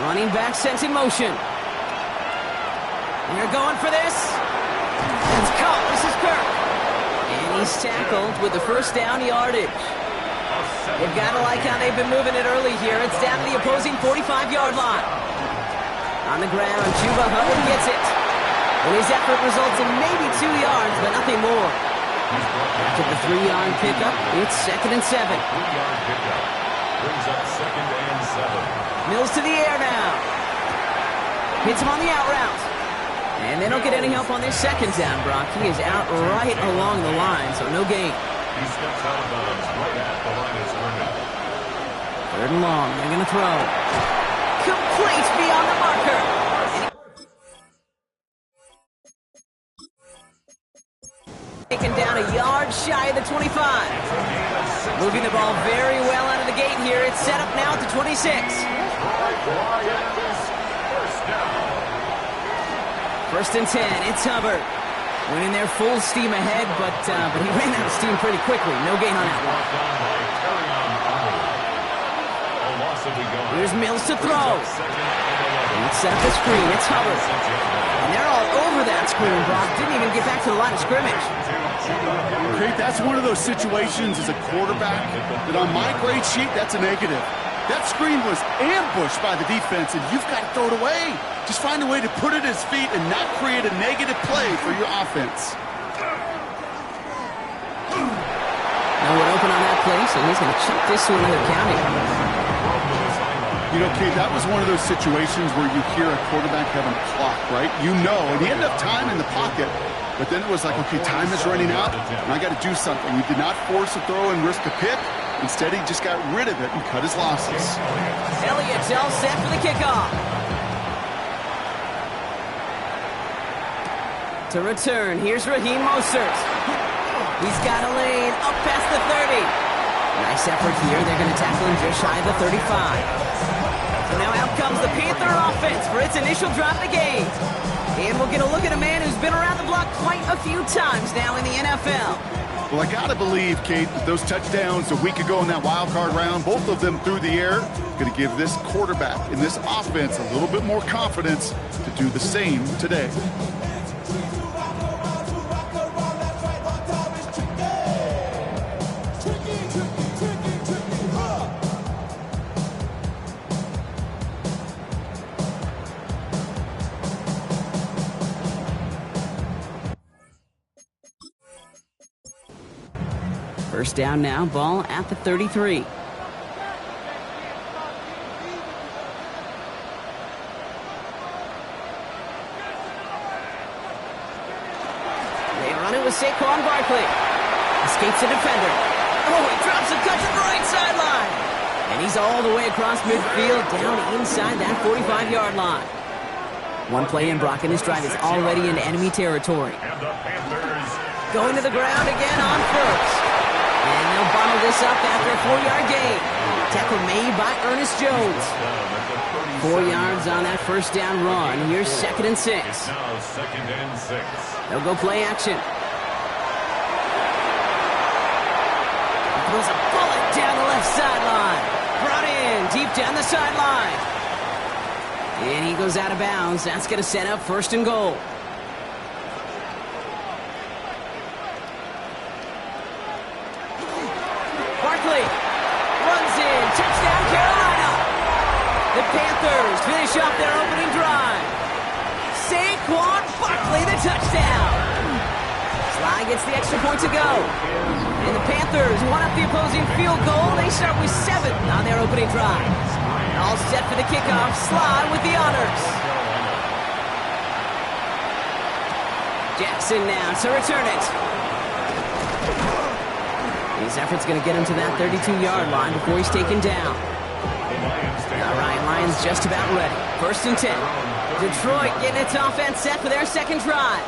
[SPEAKER 7] Running back sent in motion. They're going for this. It's caught. This is Kirk. And he's tackled with the first down yardage. They've got to like how they've been moving it early here. It's down to the opposing 45-yard line. On the ground, Chuba Hubbard gets it. And his effort results in maybe 2 yards, but nothing more. After the 3-yard pickup, it's 2nd and 7.
[SPEAKER 3] 3-yard pickup. Brings up 2nd and 7.
[SPEAKER 7] Mills to the air now. Hits him on the out route. And they don't get any help on this 2nd down, Brock. He is out right along the line, so no gain.
[SPEAKER 3] He steps out of bounds right at the line of scrimmage.
[SPEAKER 7] 3rd and long. They're going to throw. Complete beyond the marker. Taken down a yard shy of the 25. Moving the ball very well out of the gate here. It's set up now at the 26. First and 10. It's Hubbard. Went in there full steam ahead, but he ran out of steam pretty quickly. No gain on that one. Here's Mills to throw. Let's set up the screen. It's Hubbard. And they're all over that screen, Brock. Didn't even get back to the line of scrimmage.
[SPEAKER 8] Great, that's one of those situations as a quarterback that on my grade sheet, that's a negative. That screen was ambushed by the defense, and you've got to throw it away. Just find a way to put it at his feet and not create a negative play for your offense.
[SPEAKER 7] No one open on that play, so he's going to check this to another county.
[SPEAKER 8] You know, Kate, that was one of those situations where you hear a quarterback having a clock, right? You know, and he had enough time in the pocket, but then it was like, okay, time is running out, and I got to do something. He did not force a throw and risk a pick. Instead, he just got rid of it and cut his losses.
[SPEAKER 7] Elliott's all set for the kickoff. To return, here's Raheem Mostert. He's got a lane up past the 30. Nice effort here. They're going to tackle him just shy of the 35. So now out comes the Panther offense for its initial drive of the game. And we'll get a look at a man who's been around the block quite a few times now in the NFL.
[SPEAKER 8] Well, I got to believe, Kate, that those touchdowns a week ago in that wild card round, both of them through the air, going to give this quarterback and this offense a little bit more confidence to do the same today.
[SPEAKER 7] First down now, ball at the 33. They run it with Saquon Barkley. Escapes the defender. Oh, he drops a touch on the right sideline. And he's all the way across midfield, down inside that 45-yard line. One play in, Brock, and this drive is already in enemy territory.
[SPEAKER 3] And the Panthers
[SPEAKER 7] going to the ground again on first. And they'll bottle this up after a 4-yard gain. Tackle made by Ernest Jones. 4 yards on that first down run. Here's 2nd and 6.
[SPEAKER 3] now 2nd and 6.
[SPEAKER 7] They'll go play action. Throws a bullet down the left sideline. Brought in deep down the sideline. And he goes out of bounds. That's going to set up 1st and goal. Barkley runs in. Touchdown, Carolina. The Panthers finish off their opening drive. Saquon Barkley, the touchdown. Sly gets the extra point to go. And the Panthers one up the opposing field goal. They start with 7 on their opening drive. All set for the kickoff. Sly with the honors. Jackson now to return it. His effort's going to get him to that 32-yard line before he's taken down. All right, Lions just about ready. 1st and 10. Detroit getting its offense set for their 2nd drive.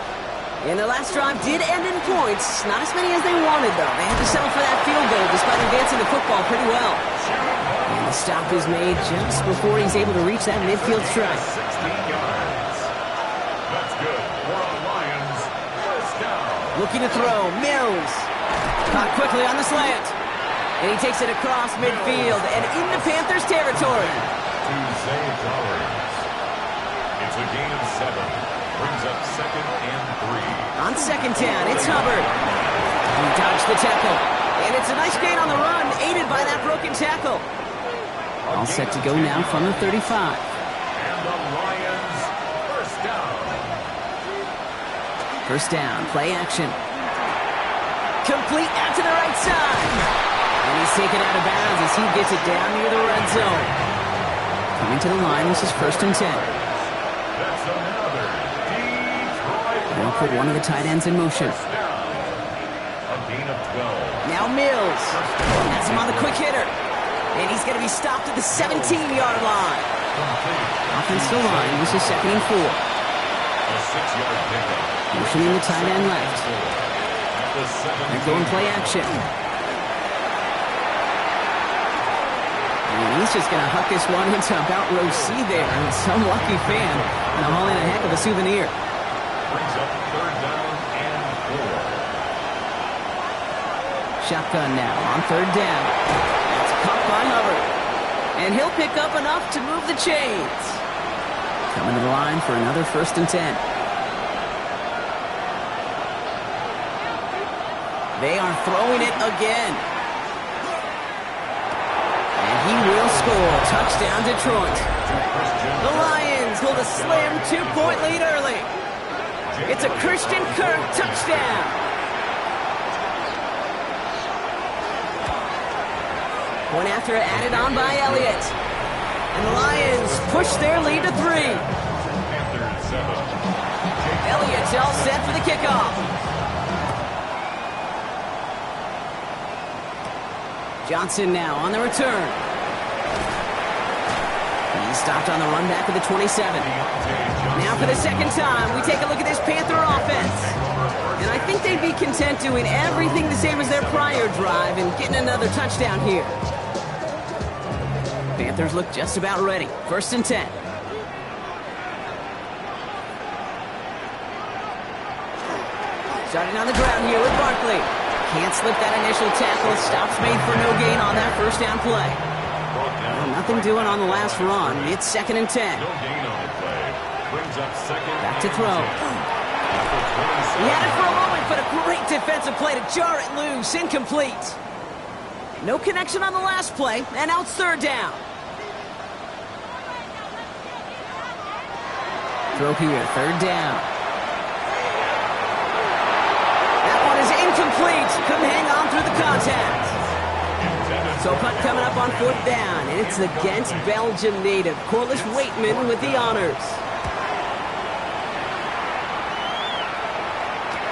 [SPEAKER 7] And their last drive did end in points. Not as many as they wanted, though. They had to settle for that field goal despite advancing the football pretty well. And the stop is made just before he's able to reach that midfield strike.
[SPEAKER 3] 16 yards. That's good for a Lions 1st
[SPEAKER 7] Looking to throw. Mills. Caught quickly on the slant. And he takes it across midfield and into Panthers territory.
[SPEAKER 3] To Zay Flowers. It's a gain of 7. Brings up 2nd and 3.
[SPEAKER 7] On second down, it's Hubbard. He dodged the tackle. And it's a nice gain on the run, aided by that broken tackle. All set to go now from the 35.
[SPEAKER 3] And the Lions, first down.
[SPEAKER 7] First down, play action. Complete out to the right side. And he's taken out of bounds as he gets it down near the red zone. Coming to the line, this is 1st and 10.
[SPEAKER 3] That's another Detroit.
[SPEAKER 7] They'll put one of the tight ends in motion.
[SPEAKER 3] First down. A gain of 12.
[SPEAKER 7] Now Mills. That's him on the quick hitter. And he's going to be stopped at the 17-yard line. Offensive line, this is 2nd and 4.
[SPEAKER 3] A 6-yard pickup.
[SPEAKER 7] Motioning the tight end left.
[SPEAKER 3] At the 7.
[SPEAKER 7] They're going play action. And he's just going to huck this one into about row C there. And some lucky fan. And I'm hauling a heck of a souvenir.
[SPEAKER 3] Brings up 3rd down and 4.
[SPEAKER 7] Shotgun now on 3rd down. That's caught by Hubbard. And he'll pick up enough to move the chains. Coming to the line for another 1st and 10. They are throwing it again. And he will score. Touchdown, Detroit. The Lions hold a slim 2-point lead early. It's a Christian Kirk touchdown. Point after added on by Elliott. And the Lions push their lead to 3.
[SPEAKER 3] Panthers 7.
[SPEAKER 7] Elliott's all set for the kickoff. Johnson now on the return. He's stopped on the run back of the 27. Now for the second time, we take a look at this Panther offense. And I think they'd be content doing everything the same as their prior drive and getting another touchdown here. Panthers look just about ready. 1st and 10. Starting on the ground here with Barkley. Can't slip that initial tackle. Stops made for no gain on that 1st down play. Well, nothing doing on the last run. It's 2nd and 10.
[SPEAKER 3] No gain on the play. Brings up 2nd.
[SPEAKER 7] Back to throw. He had it for a moment, but a great defensive play to jar it loose. Incomplete. No connection on the last play, and now it's 3rd down. Throw here, 3rd down. That one is incomplete. Couldn't hang on through the contact. So punt coming up on 4th down. And it's against Belgium native Corliss Waitman with the honors.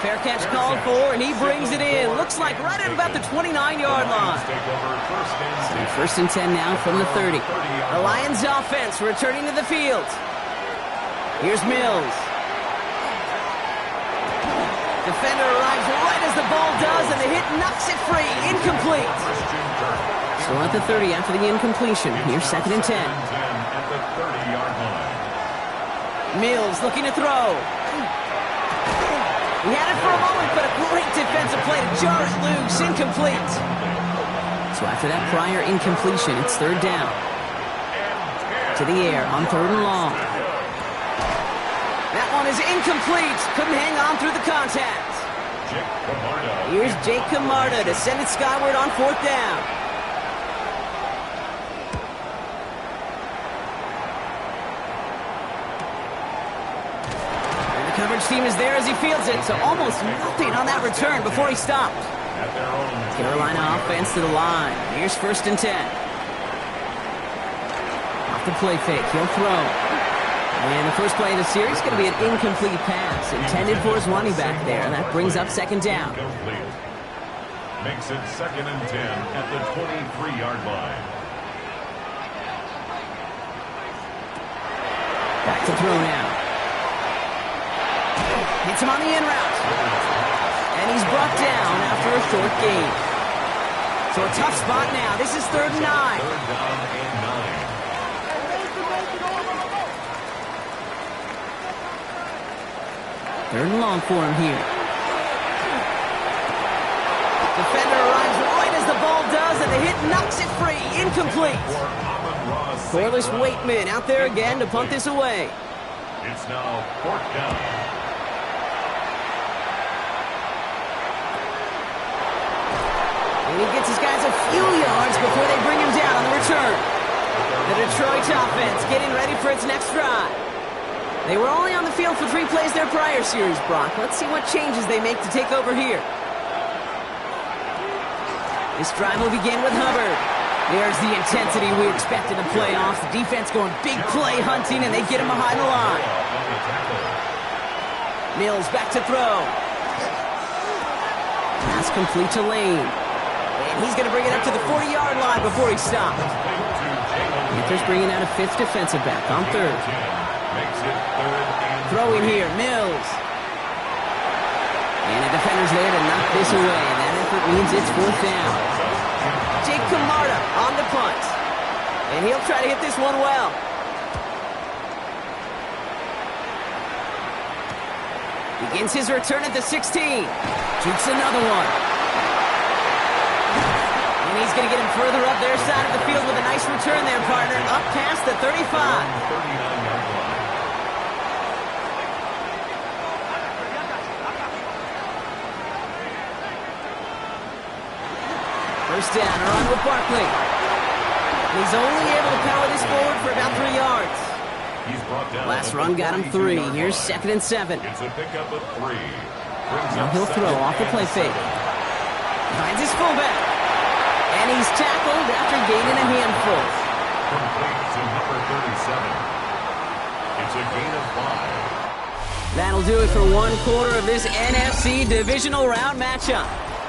[SPEAKER 7] Fair catch called for, and he brings it in. Looks like right at about the 29-yard line. So 1st and 10 now from the 30. The Lions offense returning to the field. Here's Mills. Defender arrives right as the ball does, and the hit knocks it free. Incomplete. So at the 30 after the incompletion. Here's 2nd and 10.
[SPEAKER 3] At the 30-yard line.
[SPEAKER 7] Mills looking to throw. He had it for a moment, but a great defensive play to jar it loose. Incomplete. So after that prior incompletion, it's 3rd down. To the air on 3rd and long. That one is incomplete. Couldn't hang on through the contact. Here's Jake Camarda to send it skyward on 4th down. And the coverage team is there as he fields it, so almost nothing on that return before he stopped. Carolina offense to the line. Here's 1st and 10. Off the play fake, he'll throw. And the first play of the series is going to be an incomplete pass intended for his running back there. And that brings up 2nd down.
[SPEAKER 3] Makes it 2nd and 10 at the 23-yard line.
[SPEAKER 7] Back to throw now. Hits him on the in route. And he's brought down after a short gain. So a tough spot now. This is 3rd and 9.
[SPEAKER 3] 3rd down and 9.
[SPEAKER 7] Third and long for him here. Defender arrives right as the ball does, and the hit knocks it free. Incomplete. Corliss Waitman out there again to punt this away.
[SPEAKER 3] It's now 4th down.
[SPEAKER 7] And he gets his guys a few yards before they bring him down on the return. The Detroit offense getting ready for its next drive. They were only on the field for 3 plays their prior series, Brock. Let's see what changes they make to take over here. This drive will begin with Hubbard. There's the intensity we expect in the playoffs. The defense going big play hunting, and they get him behind the line. Mills back to throw. Pass complete to Lane. And he's going to bring it up to the 40-yard line before he stops. Panthers bringing out a 5th defensive back on 3rd. Throwing here, Mills. And the defender's there to knock this away. And that effort means it's 4th down. Jake Camarda on the punt. And he'll try to hit this one well. Begins his return at the 16. Jukes another one. And he's going to get him further up their side of the field with a nice return there, partner. Up past the 35.
[SPEAKER 3] 39-yard line.
[SPEAKER 7] First down, a run with Barkley. He's only able to power this forward for about 3 yards.
[SPEAKER 3] He's brought down.
[SPEAKER 7] Last run got him 3. Here's 2nd and 7.
[SPEAKER 3] It's a pickup of 3.
[SPEAKER 7] Now he'll throw off the play fake. Finds his fullback. And he's tackled after gaining a handful.
[SPEAKER 3] Complete to number 37. It's a gain of 5.
[SPEAKER 7] That'll do it for 1 quarter of this NFC divisional round matchup.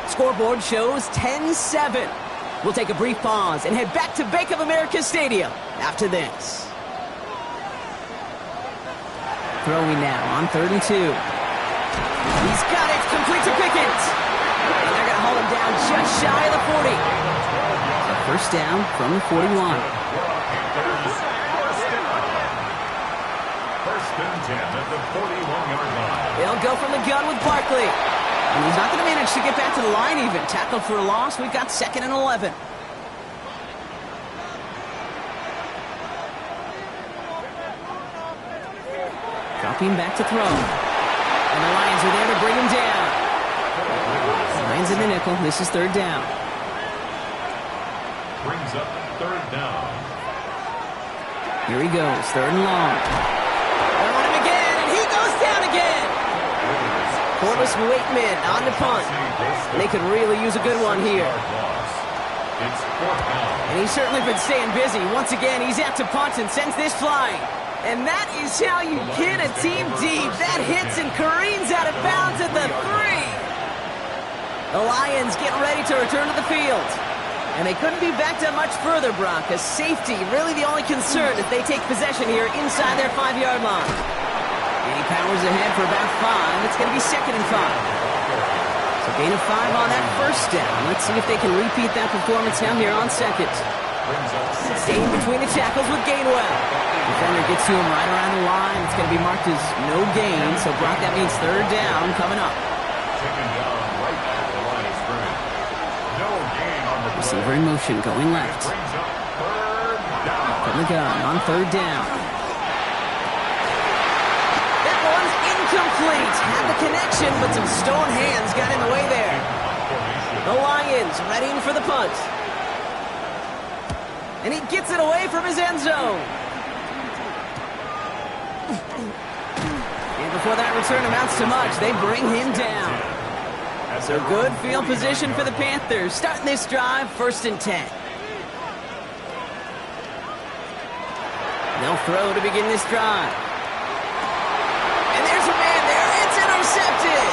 [SPEAKER 7] Scoreboard shows 10-7. We'll take a brief pause and head back to Bank of America Stadium after this. Throwing now on 3rd and 2. He's got it, complete to Pickens. And they're going to haul him down just shy of the 40. So first down from the 41.
[SPEAKER 3] First and 10 at the 41-yard line.
[SPEAKER 7] They'll go from the gun with Barkley. And he's not going to manage to get back to the line even. Tackled for a loss. We've got 2nd and 11. Dropping back to throw. And the Lions are there to bring him down. Lions in the nickel. This is 3rd down.
[SPEAKER 3] Brings up 3rd down.
[SPEAKER 7] Here he goes. 3rd and long. They want him again, and he goes down again. Corliss Waitman on the punt. And they could really use a good one here.
[SPEAKER 3] It's 4th down.
[SPEAKER 7] And he's certainly been staying busy. Once again, he's out to punt and sends this flying. And that is how you hit a team deep. That hits and careens out of bounds at the 3. The Lions getting ready to return to the field. And they couldn't be backed up much further, Brock. A safety, really the only concern if they take possession here inside their 5-yard line. And he powers ahead for about 5. It's going to be 2nd and 5. So gain of 5 on that first down. Let's see if they can repeat that performance now here on 2nd. Staying between the tackles with Gainwell. Defender gets to him right around the line. It's going to be marked as no gain. So, Brock, that means 3rd down coming up.
[SPEAKER 3] Taken down right at the line of scrimmage. No gain on the play.
[SPEAKER 7] Receiver in motion going left.
[SPEAKER 3] Brings up 3rd down.
[SPEAKER 7] From the gun on 3rd down. That one's incomplete. Had the connection, but some stone hands got in the way there. The Lions readying for the punt. And he gets it away from his end zone. And before that return amounts to much, they bring him down. So good field position for the Panthers. Starting this drive, 1st and 10. They'll throw to begin this drive. And there's a man there. It's intercepted.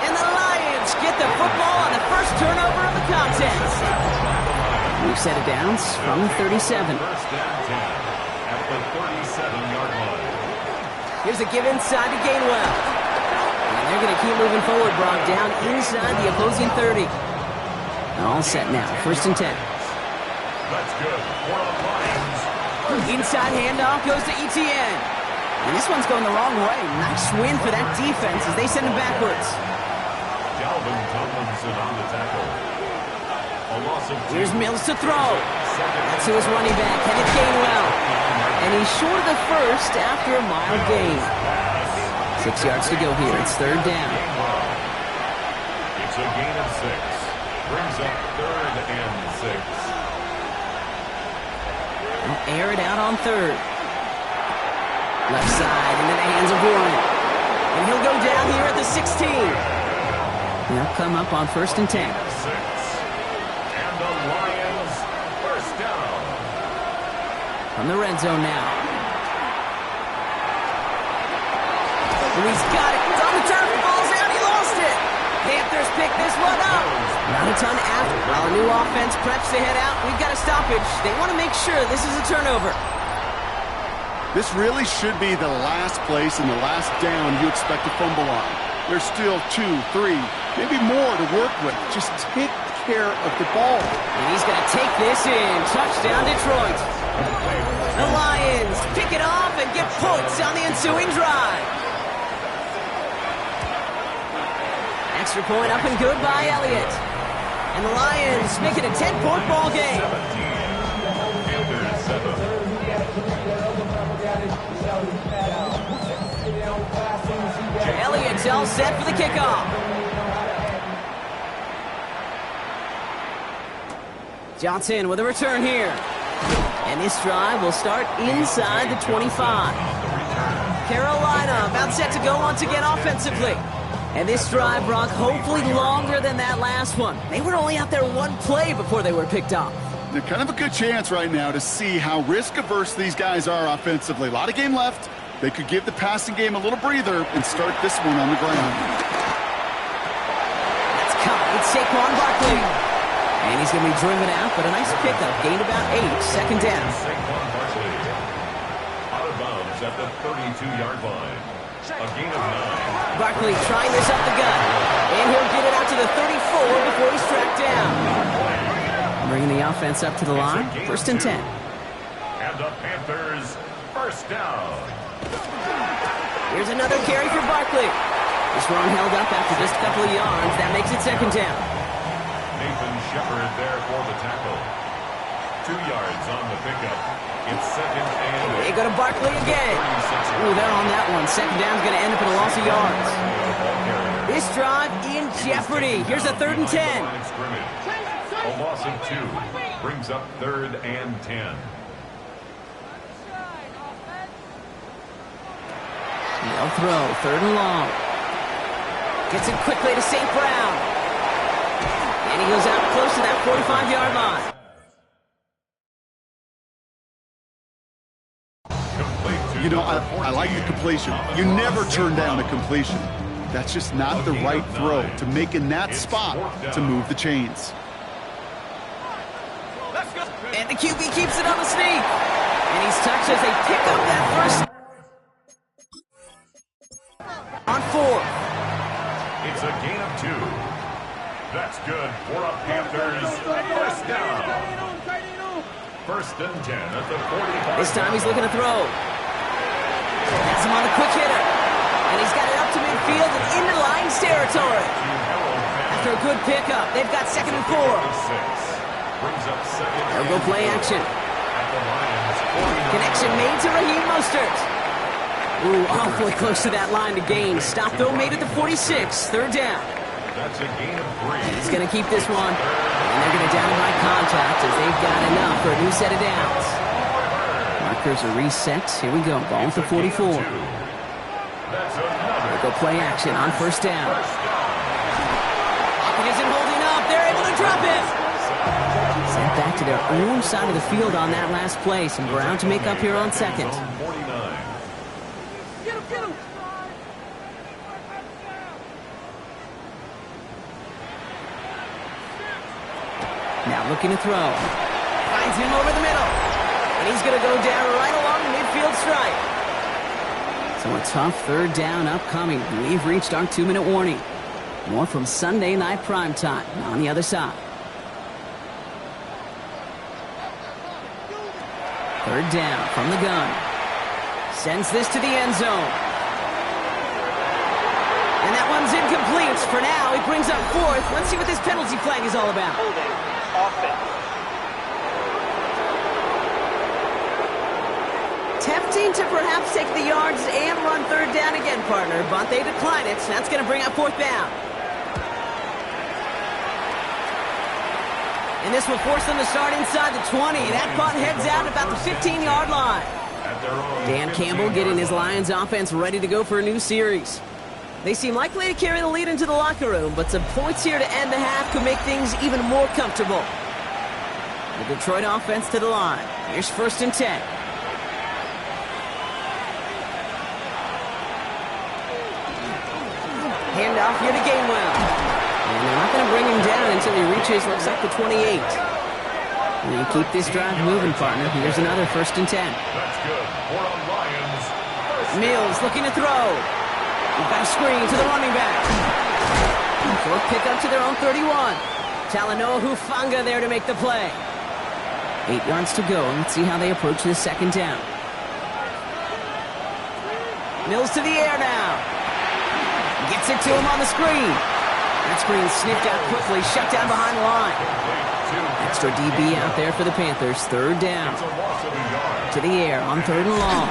[SPEAKER 7] And the Lions get the football on the first turnover of the contest. New set of downs from 37.
[SPEAKER 3] 1st and 10 at the 37-yard line.
[SPEAKER 7] Here's a give inside to Gainwell. And they're going to keep moving forward, Brock, down inside the opposing 30. All set now, 1st and 10.
[SPEAKER 3] That's good for the Lions.
[SPEAKER 7] Inside handoff goes to Etienne. And this one's going the wrong way. Nice win for that defense as they send him backwards.
[SPEAKER 3] Alvin Tomlinson on the tackle. A loss of 2.
[SPEAKER 7] Here's Mills to throw. That's to his running back, Kenneth Gainwell. And he's short of the first after a mile gain. 6 yards to go here. It's third down.
[SPEAKER 3] It's a gain of 6. Brings up third and 6.
[SPEAKER 7] They'll air it out on third. Left side into the hands of Warren. And he'll go down here at the 16. They'll come up on first and 10.
[SPEAKER 3] 6. And the Lions first down.
[SPEAKER 7] From the red zone now. And he's got it. It's on the turf. The ball's out. He lost it. Panthers pick this one up. Not a ton after. While a new offense preps to head out, we've got a stoppage. They want to make sure this is a turnover.
[SPEAKER 8] This really should be the last place and the last down you expect to fumble on. There's still 2, 3, maybe more to work with. Just take care of the ball.
[SPEAKER 7] And he's going to take this in. Touchdown, Detroit. The Lions pick it off and get points on the ensuing drive. Extra point up and good by Elliott. And the Lions make it a 10-point ball game.
[SPEAKER 3] Panthers 7.
[SPEAKER 7] Elliott's all set for the kickoff. Johnson with a return here. And this drive will start inside the 25. Carolina about set to go once again offensively. And this drive, Brock, hopefully longer than that last one. They were only out there one play before they were picked off.
[SPEAKER 8] They're kind of a good chance right now to see how risk-averse these guys are offensively. A lot of game left. They could give the passing game a little breather and start this one on the ground.
[SPEAKER 7] That's caught. It's Saquon Barkley. And he's going to be driven out, but a nice pickup. Gained about 8. Second down.
[SPEAKER 3] Saquon Barkley out of bounds at the 32-yard line. A gain of 9.
[SPEAKER 7] Barkley trying this up the gut. And he'll get it out to the 34 before he's tracked down. Bringing the offense up to the line. First and 10.
[SPEAKER 3] And the Panthers first down.
[SPEAKER 7] Here's another carry for Barkley. This run held up after just a couple of yards. That makes it second down.
[SPEAKER 3] Nathan Shepard there for the tackle. 2 yards on the pickup. It's second and
[SPEAKER 7] They go to Barkley again. Ooh, they're on that one. Second down's going to end up in a loss of yards. This drive in jeopardy. Here's a third and 10.
[SPEAKER 3] A loss of 2 brings up third and 10.
[SPEAKER 7] They'll throw. Third and long. Gets it quickly to St. Brown. And he goes out close to that 45-yard line.
[SPEAKER 8] You know, I like the completion. You never turn down a completion. That's just not the right throw to make in that spot to move the chains.
[SPEAKER 7] And the QB keeps it on the sneak. And he's touched as they pick up that first. On 4.
[SPEAKER 3] It's a gain of 2. That's good for a Panthers first down. First and 10 at the 45.
[SPEAKER 7] This time he's looking to throw. Has him on the quick hitter. And he's got it up to midfield and into Lions territory. After a good pickup, they've got second and 4. They'll go play action. Connection made to Raheem Mostert. Ooh, awfully close to that line to gain. Stop though, made it to 46. Third down.
[SPEAKER 3] That's a gain of 3.
[SPEAKER 7] He's going to keep this one. And they're going to down him by contact as they've got enough for a new set of downs. Markers are reset. Here we go. Ball at the 44. They'll go play action on first down. Pocket isn't holding up. They're able to drop it. Sent back to their own side of the field on that last play. Some ground to make up here on second. Now looking to throw. Finds him over the middle. And he's going to go down right along the midfield stripe. So a tough third down upcoming. We've reached our 2-minute warning. More from Sunday Night Primetime on the other side. Third down from the gun. Sends this to the end zone. And And that one's incomplete. For now, he brings up fourth. Let's see what this penalty flag is all about.
[SPEAKER 9] Holding. Offense.
[SPEAKER 7] Tempting to perhaps take the yards and run third down again, partner, but they decline it. That's going to bring up fourth down. And this will force them to start inside the 20. That punt heads out about the 15-yard line. Dan Campbell getting his Lions offense ready to go for a new series. They seem likely to carry the lead into the locker room, but some points here to end the half could make things even more comfortable. The Detroit offense to the line. Here's 1st and 10. Handoff here to Gainwell. And they're not going to bring him down until he reaches, looks like, the 28. And you keep this drive moving, partner. Here's another 1st and 10.
[SPEAKER 3] That's good. For the Lions.
[SPEAKER 7] Mills looking to throw. We've got a screen to the running back. Fourth pickup to their own 31. Talanoa Hufanga there to make the play. 8 yards to go. Let's see how they approach this 2nd down. Mills to the air now. Gets it to him on the screen. That screen sniffed out quickly, shut down behind the line. Extra DB out there for the Panthers. 3rd down. To the air on 3rd and long.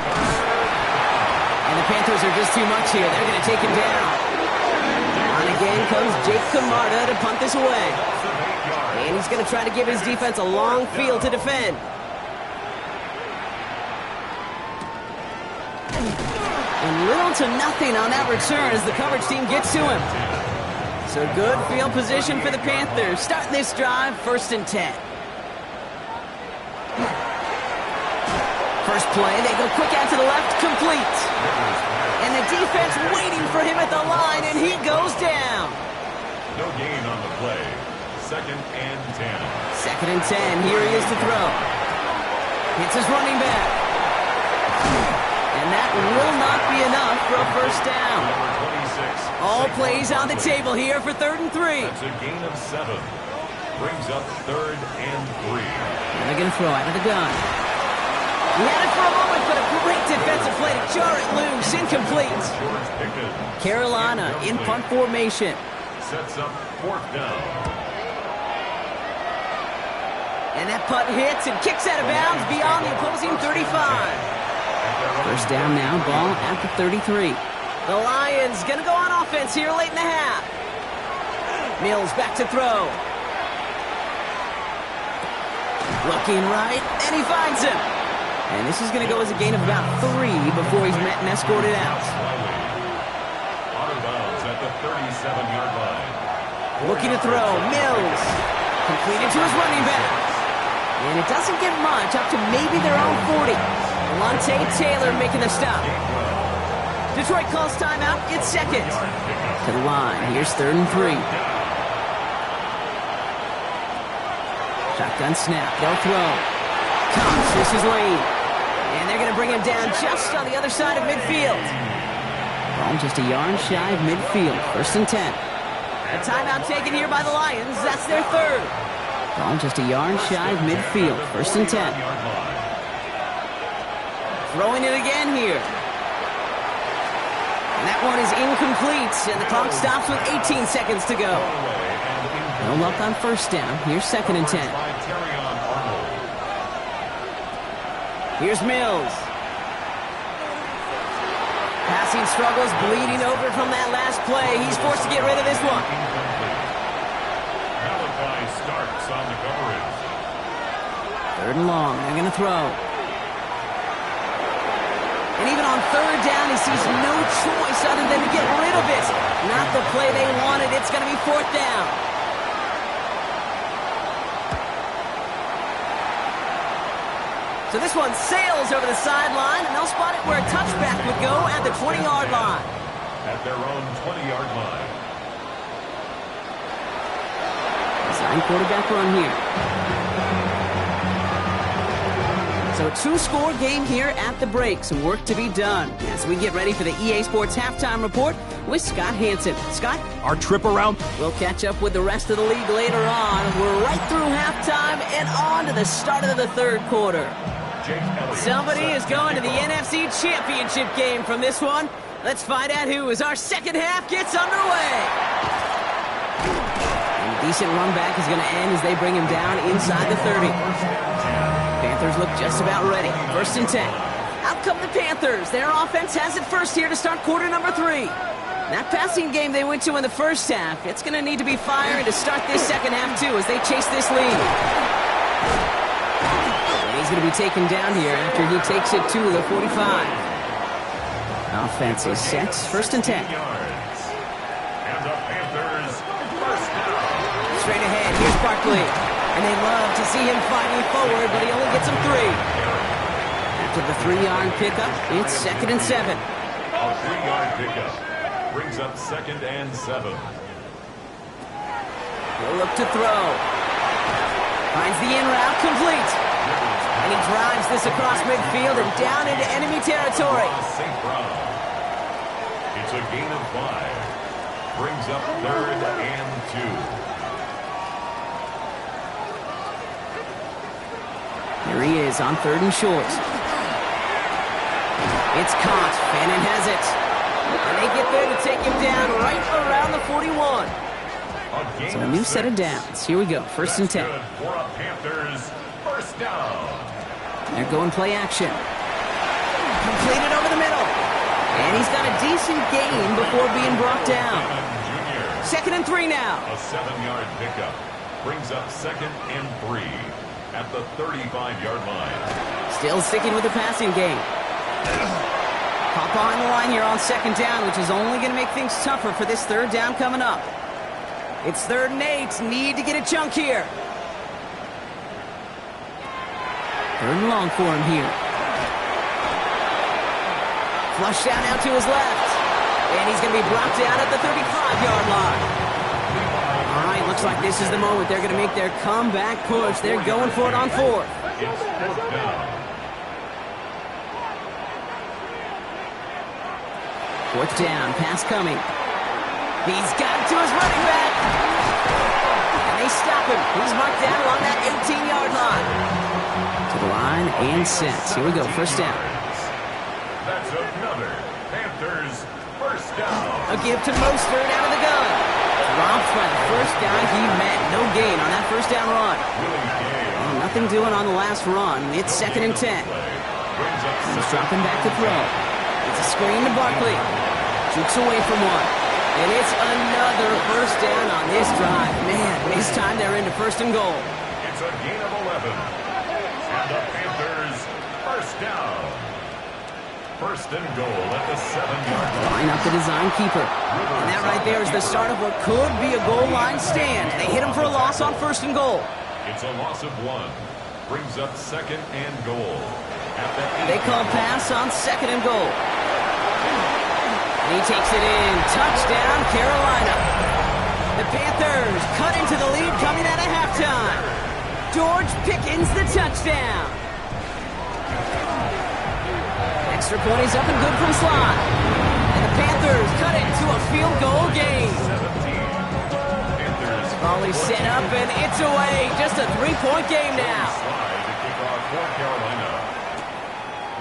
[SPEAKER 7] And the Panthers are just too much here. They're going to take him down. On again comes Jake Camarda to punt this away. And he's going to try to give his defense a long field to defend. And little to nothing on that return as the coverage team gets to him. So good field position for the Panthers. Starting this drive, 1st and 10. First play, they go quick out to the left, complete. And the defense waiting for him at the line, and he goes down.
[SPEAKER 3] No gain on the play. 2nd and 10.
[SPEAKER 7] 2nd and 10, here he is to throw. Hits his running back. And that will not be enough for a 1st down. All plays on the table here for 3rd and 3.
[SPEAKER 3] That's a gain of 7. Brings up 3rd and 3.
[SPEAKER 7] And they're going to throw out of the gun. He had it for a moment, but a great defensive play to jar it loose. Incomplete. Carolina in punt formation.
[SPEAKER 3] Sets up 4th down.
[SPEAKER 7] And that punt hits and kicks out of bounds beyond the opposing 35. 1st down now, ball at the 33. The Lions going to go on offense here late in the half. Mills back to throw. Looking right, and he finds him. And this is going to go as a gain of about 3 before he's met and escorted out.
[SPEAKER 3] Out of bounds at the 37-yard line.
[SPEAKER 7] Looking to throw, Mills. Completed to his running back. And it doesn't get much, up to maybe their own 40. Alontae Taylor making the stop. Detroit calls timeout. It's 2nd. To the line. Here's 3rd and 3. Shotgun snap. They'll throw. Cox, this is lane. And they're going to bring him down just on the other side of midfield. Ball just a yard shy of midfield. 1st and 10. A timeout taken here by the Lions. That's their 3rd. Ball just a yard shy of midfield. 1st and 10. Throwing it again here. And that one is incomplete. And the clock stops with 18 seconds to go. No luck on 1st down. Here's 2nd and 10. Here's Mills. Passing struggles, bleeding over from that last play. He's forced to get rid of this one.
[SPEAKER 3] Malachi starts on the coverage.
[SPEAKER 7] 3rd and long. They're going to throw. And even on 3rd down, he sees no choice other than to get rid of it. Not the play they wanted. It's going to be 4th down. So this one sails over the sideline, and they'll spot it where a touchback would go at the 20-yard line.
[SPEAKER 3] At their own 20-yard line.
[SPEAKER 7] Design quarterback run here. So a 2-score game here at the break. Some work to be done as we get ready for the EA Sports Halftime Report with Scott Hanson. Scott?
[SPEAKER 10] Our trip around.
[SPEAKER 7] We'll catch up with the rest of the league later on. We're right through halftime and on to the start of the 3rd quarter. Somebody is going to the NFC Championship game from this one. Let's find out who as our second half gets underway. And a decent run back is going to end as they bring him down inside the 30. Panthers look just about ready. 1st and 10. Out come the Panthers. Their offense has it first here to start quarter number 3. That passing game they went to in the first half, it's going to need to be firing to start this second half too as they chase this lead. And he's going to be taken down here after he takes it to the 45. Offense is set. 1st and 10.
[SPEAKER 3] And the Panthers first down.
[SPEAKER 7] Straight ahead, here's Barkley. And they love to see him fighting forward, but he only gets him 3. After the 3-yard pickup, it's 2nd and 7.
[SPEAKER 3] A 3-yard pickup brings up 2nd and 7.
[SPEAKER 7] He'll look to throw. Finds the in route complete. And he drives this across midfield and down into enemy territory.
[SPEAKER 3] St. Brown. It's a gain of 5. Brings up 3rd and 2.
[SPEAKER 7] Here he is on 3rd and short. It's caught. Fannin has it. And they get there to take him down right around the 41. So a new set of downs. Here we go. 1st and 10.
[SPEAKER 3] Good for a Panthers first down.
[SPEAKER 7] They're going play action. Completed over the middle. And he's got a decent gain before being brought down. 2nd and 3 now.
[SPEAKER 3] A 7-yard pickup brings up 2nd and 3 at the 35-yard line.
[SPEAKER 7] Still sticking with the passing game. Pop on the line here on 2nd down, which is only going to make things tougher for this 3rd down coming up. It's 3rd and 8. Need to get a chunk here. 3rd and long for him here. Flush down out to his left. And he's going to be brought down at the 35-yard line. All right, looks like this is the moment they're going to make their comeback push. They're going for it on 4th.
[SPEAKER 3] It's 4th down.
[SPEAKER 7] 4th down, pass coming. He's got it to his running back. And they stop him. He's marked down along that 18-yard line. To the line and set. Here we go, 1st down.
[SPEAKER 3] That's another Panthers first down.
[SPEAKER 7] A give to Mostert out of the gun. Dropped by the first guy he met. No gain on that 1st down run. Well, nothing doing on the last run. It's 2nd and 10. He's dropping back to throw. It's a screen to Barkley. Jukes away from one. And it's another 1st down on this drive. Man, this time they're into 1st and goal.
[SPEAKER 3] It's a gain of 11. And the Panthers first down. 1st and goal at the 7-yard line.
[SPEAKER 7] Line up the design keeper. And that right there is the start of what could be a goal line stand. They hit him for a loss on 1st and goal.
[SPEAKER 3] It's a loss of 1. Brings up 2nd and goal.
[SPEAKER 7] They call pass on 2nd and goal. And he takes it in. Touchdown, Carolina. The Panthers cut into the lead coming out of halftime. George Pickens the touchdown. Extra point is up and good from slot. And the Panthers cut it to a field goal game. Ball set up and it's away. Just a 3-point game now.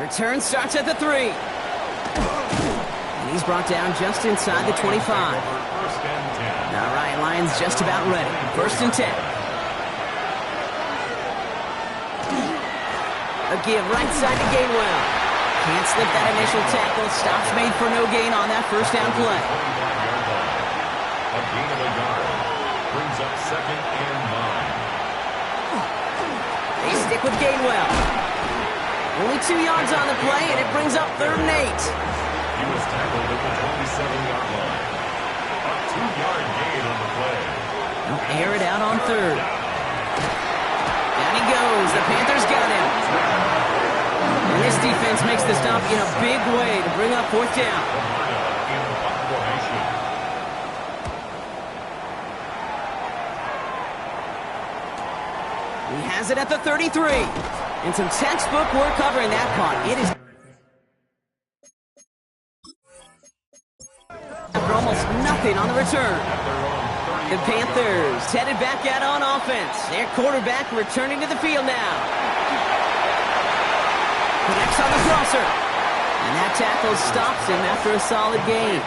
[SPEAKER 7] Return starts at the 3. And he's brought down just inside the 25. All right, Lions just about ready. 1st and 10. A give right side to Gainwell. Can't slip that initial tackle. Stops made for no gain on that 1st down play.
[SPEAKER 3] A gain of a yard. Brings up 2nd and 9.
[SPEAKER 7] They stick with Gainwell. Only 2 yards on the play, and it brings up 3rd and 8.
[SPEAKER 3] He was tackled at the 27-yard line. A 2-yard gain on the play.
[SPEAKER 7] They'll air it out on 3rd. Down he goes. The Panthers got him. And this defense makes the stop in a big way to bring up 4th down. He has it at the 33. And some textbook work covering that part. It is after almost nothing on the return. The Panthers headed back out on offense. Their quarterback returning to the field now. Connects on the crosser. And that tackle stops him after a solid gain.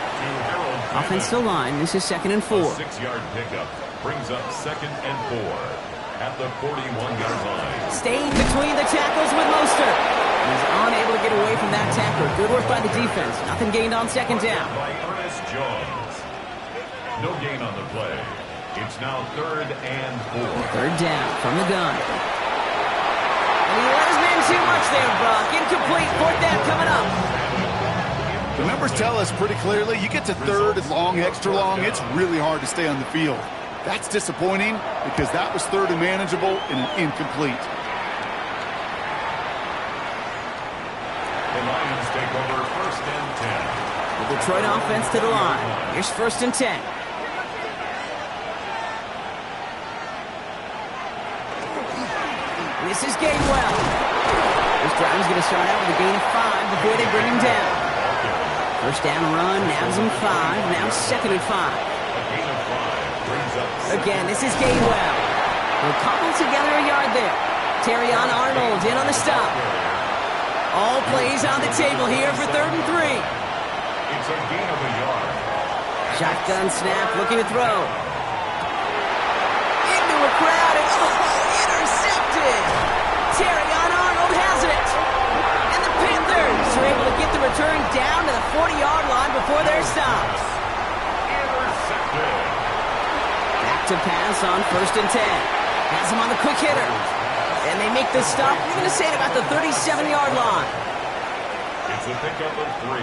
[SPEAKER 7] Offensive line, this is 2nd and 4.
[SPEAKER 3] A 6-yard pickup brings up 2nd and 4 at the 41-yard line.
[SPEAKER 7] Staying between the tackles with Mostert. He's unable to get away from that tackler. Good work by the defense. Nothing gained on 2nd down.
[SPEAKER 3] By Ernest Jones. No gain on the play. It's now 3rd and 4.
[SPEAKER 7] 3rd down from the gun. And he let his man too much there, Brock. Incomplete. 4th down coming up.
[SPEAKER 8] The numbers tell us pretty clearly, you get to 3rd and long, extra long, it's really hard to stay on the field. That's disappointing because that was 3rd and manageable and an incomplete.
[SPEAKER 3] The Lions take over 1st and 10.
[SPEAKER 7] The Detroit offense to the line. Here's 1st and 10. This is Gainwell. This drive is going to start out with a gain of 5 before they bring him down. 1st down run, nabs him 5, now 2nd and 5. Again, this is Gainwell. They'll cobble together a yard there. Terrion Arnold in on the stop. All plays on the table here for 3rd and 3.
[SPEAKER 3] It's a gain of a yard.
[SPEAKER 7] Shotgun snap, looking to throw. Into a crowd, and intercepted! Terrion Arnold has it! And the Panthers are able to get the return down to the 40-yard line before they're stopped.
[SPEAKER 3] Intercepted.
[SPEAKER 7] Back to pass on 1st and 10. Has him on the quick hitter. And they make the stop, we're going to say at about the 37-yard line.
[SPEAKER 3] It's a pickup of 3.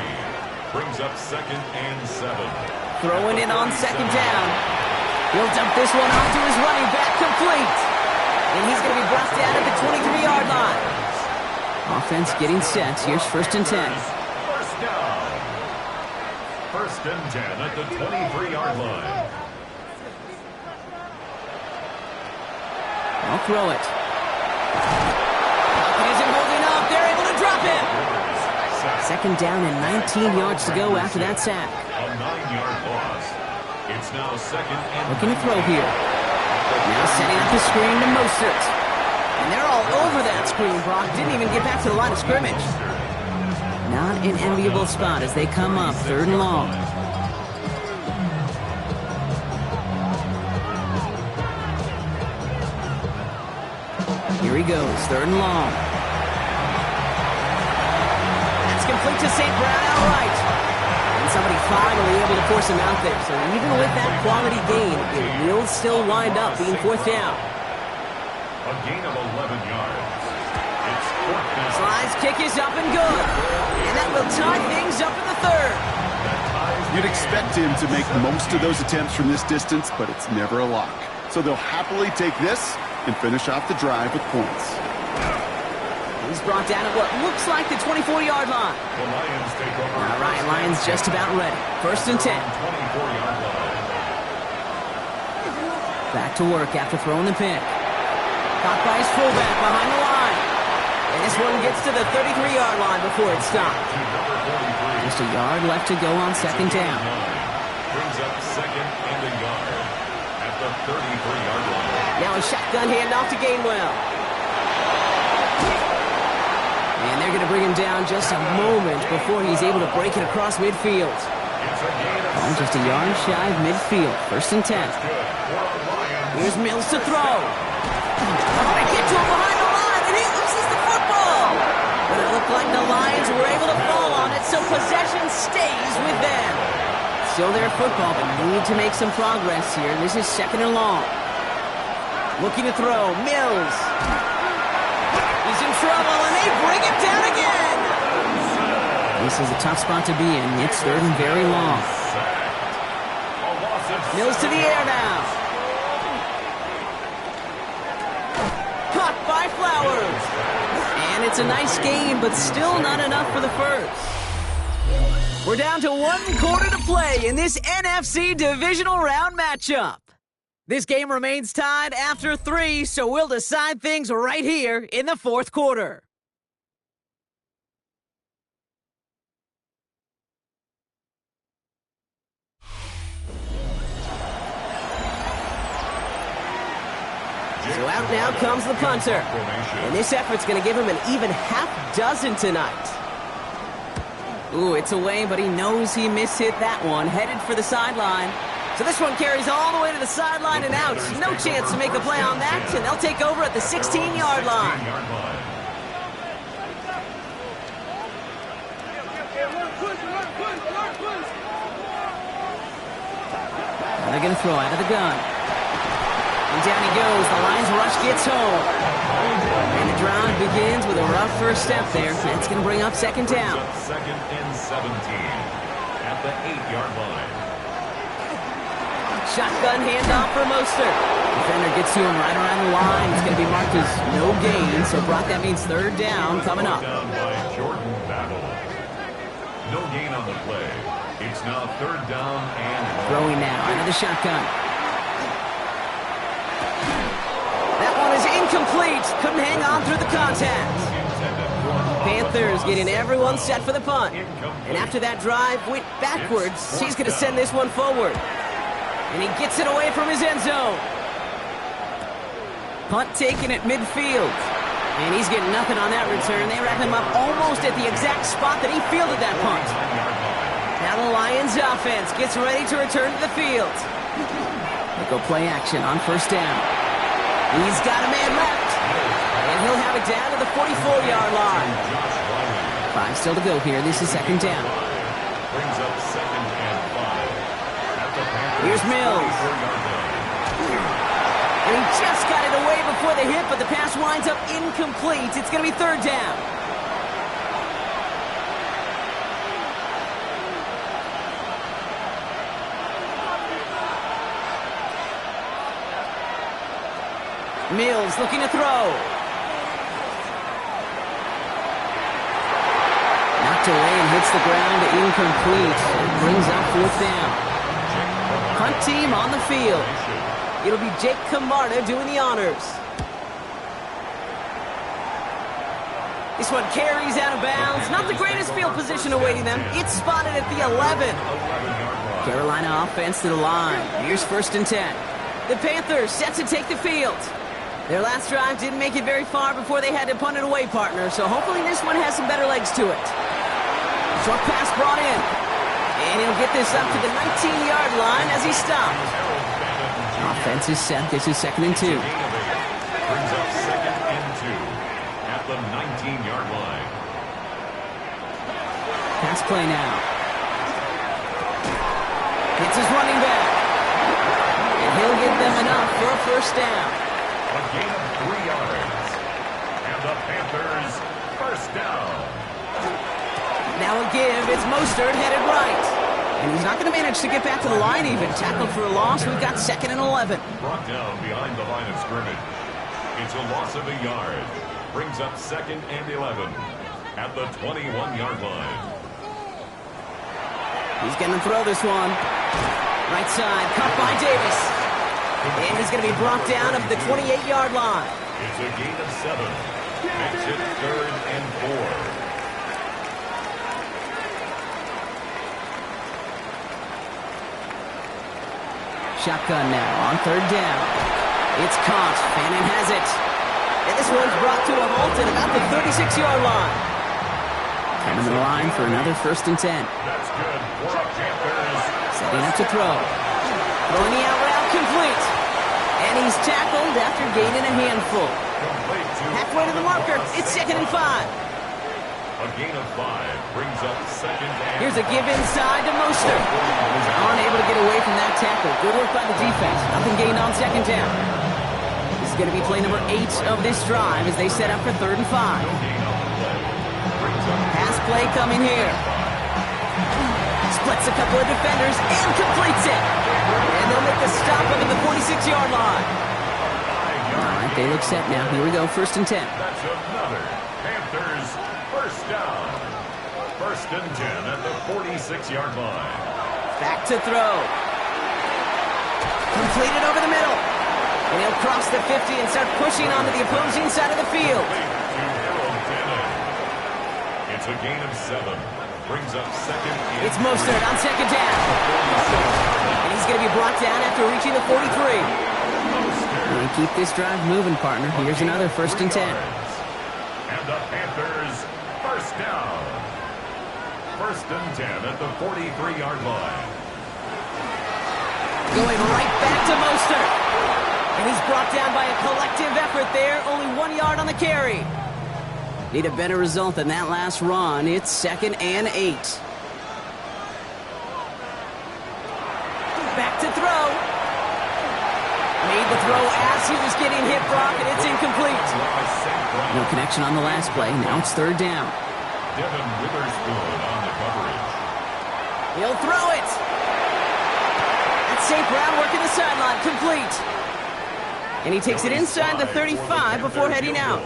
[SPEAKER 3] Brings up 2nd and 7.
[SPEAKER 7] Throwing it on 2nd down. He'll dump this one off to his running back, complete. And he's going to be brought down at the 23-yard line. Offense getting set. Here's 1st and 10.
[SPEAKER 3] 1st down. 1st and 10 at the 23-yard line.
[SPEAKER 7] I'll throw it. Pocket isn't holding up. They're able to drop him. 2nd down and 19 yards to go after that sack.
[SPEAKER 3] A 9-yard loss. It's now 2nd and
[SPEAKER 7] looking to throw here. Now setting up the screen to Mostert. And they're all over that screen. Brock didn't even get back to the line of scrimmage. Not an enviable spot as they come up 3rd and long. Here he goes, 3rd and long. That's complete to St. Brown outright. And somebody finally able to force him out there. So even with that quality gain, it will still wind up being 4th down.
[SPEAKER 3] a gain of 11 yards. It's 4th down.
[SPEAKER 7] Slide's kick is up and good. And that will tie things up in the 3rd.
[SPEAKER 8] You'd expect him to make most of those attempts from this distance, but it's never a lock. So they'll happily take this and finish off the drive with points.
[SPEAKER 7] He's brought down at what looks like the 24-yard line.
[SPEAKER 3] The Lions take over.
[SPEAKER 7] All right, Lions just about ready. 1st and 10.
[SPEAKER 3] 24-yard line.
[SPEAKER 7] Back to work after throwing the pick. Caught by his fullback behind the line. And this one gets to the 33-yard line before it's stopped. Just a yard left to go on 2nd down.
[SPEAKER 3] Brings up 2nd and a yard at the 33-yard line.
[SPEAKER 7] Now a shotgun handoff to Gainwell. And they're going to bring him down just a moment before he's able to break it across midfield.
[SPEAKER 3] It's a gain of
[SPEAKER 7] And just a yard shy of midfield. 1st and 10. Here's Mills to throw. They get to him behind the line, and he loses the football. But it looked like the Lions were able to fall on it, so possession stays with them. Still their football, but need to make some progress here. This is 2nd and long. Looking to throw. Mills. He's in trouble, and they bring him down again. This is a tough spot to be in. It's 3rd and very long. Mills to the air now. Caught by Flowers. And it's a nice game, but still not enough for the 1st. We're down to 1 quarter to play in this NFC divisional round matchup. This game remains tied after 3, so we'll decide things right here in the 4th quarter. So out now comes the punter. And this effort's going to give him an even half dozen tonight. Ooh, it's away, but he knows he mishit that one. Headed for the sideline. So this one carries all the way to the sideline and out. No chance to make a play on that, and they'll take over at the 16-yard line. They're going to throw out of the gun. And down he goes. The Lions rush gets home. And the drive begins with a rough first step there. That's going to bring up second down.
[SPEAKER 3] Second and 17 at the 8-yard line.
[SPEAKER 7] Shotgun handoff for Mostert. Defender gets to him right around the line. It's going to be marked as no gain. So, Brock, that means third down coming up.
[SPEAKER 3] Down by Jordan Battle. No gain on the play. It's now third down and
[SPEAKER 7] throwing now out of the shotgun. That one is incomplete. Couldn't hang on through the contact. Panthers getting everyone set for the punt. And after that drive went backwards, he's going to send this one forward. And he gets it away from his end zone. Punt taken at midfield. And he's getting nothing on that return. They wrap him up almost at the exact spot that he fielded that punt. Now the Lions offense gets ready to return to the field. They go play action on first down. He's got a man left. And he'll have it down to the 44-yard line. 5 still to go here. This is second down.
[SPEAKER 3] Brings up second and 5.
[SPEAKER 7] Here's Mills. And he just got it away before the hit, but the pass winds up incomplete. It's going to be third down. Mills looking to throw. Knocked away and hits the ground incomplete. It brings up fourth down. Punt team on the field. It'll be Jake Camarda doing the honors. This one carries out of bounds. Not the greatest field position awaiting them. It's spotted at the 11. Carolina offense to the line. Here's first and 10. The Panthers set to take the field. Their last drive didn't make it very far before they had to punt it away, partner, so hopefully this one has some better legs to it. Short pass brought in. And he'll get this up to the 19-yard line as he stopped. Offense is set. This is second and 2.
[SPEAKER 3] Brings up second and 2 at the 19-yard line.
[SPEAKER 7] Pass play now. It's his running back. And he'll get them enough for a first down.
[SPEAKER 3] A gain of 3 yards. And the Panthers first down.
[SPEAKER 7] Now a give. It's Mostert headed right. And he's not going to manage to get back to the line even. Tackled for a loss. We've got second and 11.
[SPEAKER 3] Brought down behind the line of scrimmage. It's a loss of a yard. Brings up second and 11 at the 21-yard line.
[SPEAKER 7] He's going to throw this one. Right side. Caught by Davis. And he's going to be brought down at the 28-yard line.
[SPEAKER 3] It's a gain of 7. Makes it third and 4.
[SPEAKER 7] Shotgun now on third down. It's caught. Fannin has it. And this one's brought to a halt at about the 36-yard line. Coming to the line for another first and 10.
[SPEAKER 3] That's good for the Panthers.
[SPEAKER 7] Setting up to throw. Throwing the out route complete. And he's tackled after gaining a handful. Halfway to the marker. It's second and 5.
[SPEAKER 3] A gain of 5 brings up second and...
[SPEAKER 7] Here's a give inside to Mostert. He's unable to get away from that tackle. Good work by the defense. Nothing gained on second down. This is going to be play number 8 of this drive as they set up for third and 5. Pass play coming here. Splits a couple of defenders and completes it. And they'll make the stop up at the 46-yard line. All right, they look set now. Here we go, first and 10.
[SPEAKER 3] That's another Panthers first down. First and 10 at the 46-yard line.
[SPEAKER 7] Back to throw. Completed over the middle. And he'll cross the 50 and start pushing onto the opposing side of the field.
[SPEAKER 3] It's a gain of 7. Brings up second.
[SPEAKER 7] It's Mostert on second down. And he's going to be brought down after reaching the 43. And keep this drive moving, partner. Here's another first and 10.
[SPEAKER 3] And the Panthers first down. First and 10 at the 43-yard line.
[SPEAKER 7] Going right back to Mostert. And he's brought down by a collective effort there. Only 1 yard on the carry. Need a better result than that last run. It's 2nd and 8. Back to throw. Made the throw as he was getting hit, Brock, and it's incomplete. No connection on the last play. Now it's 3rd down.
[SPEAKER 3] Devin Witherspoon on the coverage.
[SPEAKER 7] He'll throw it. That's St. Brown working the sideline. Complete. And he takes it inside the 35 before heading out.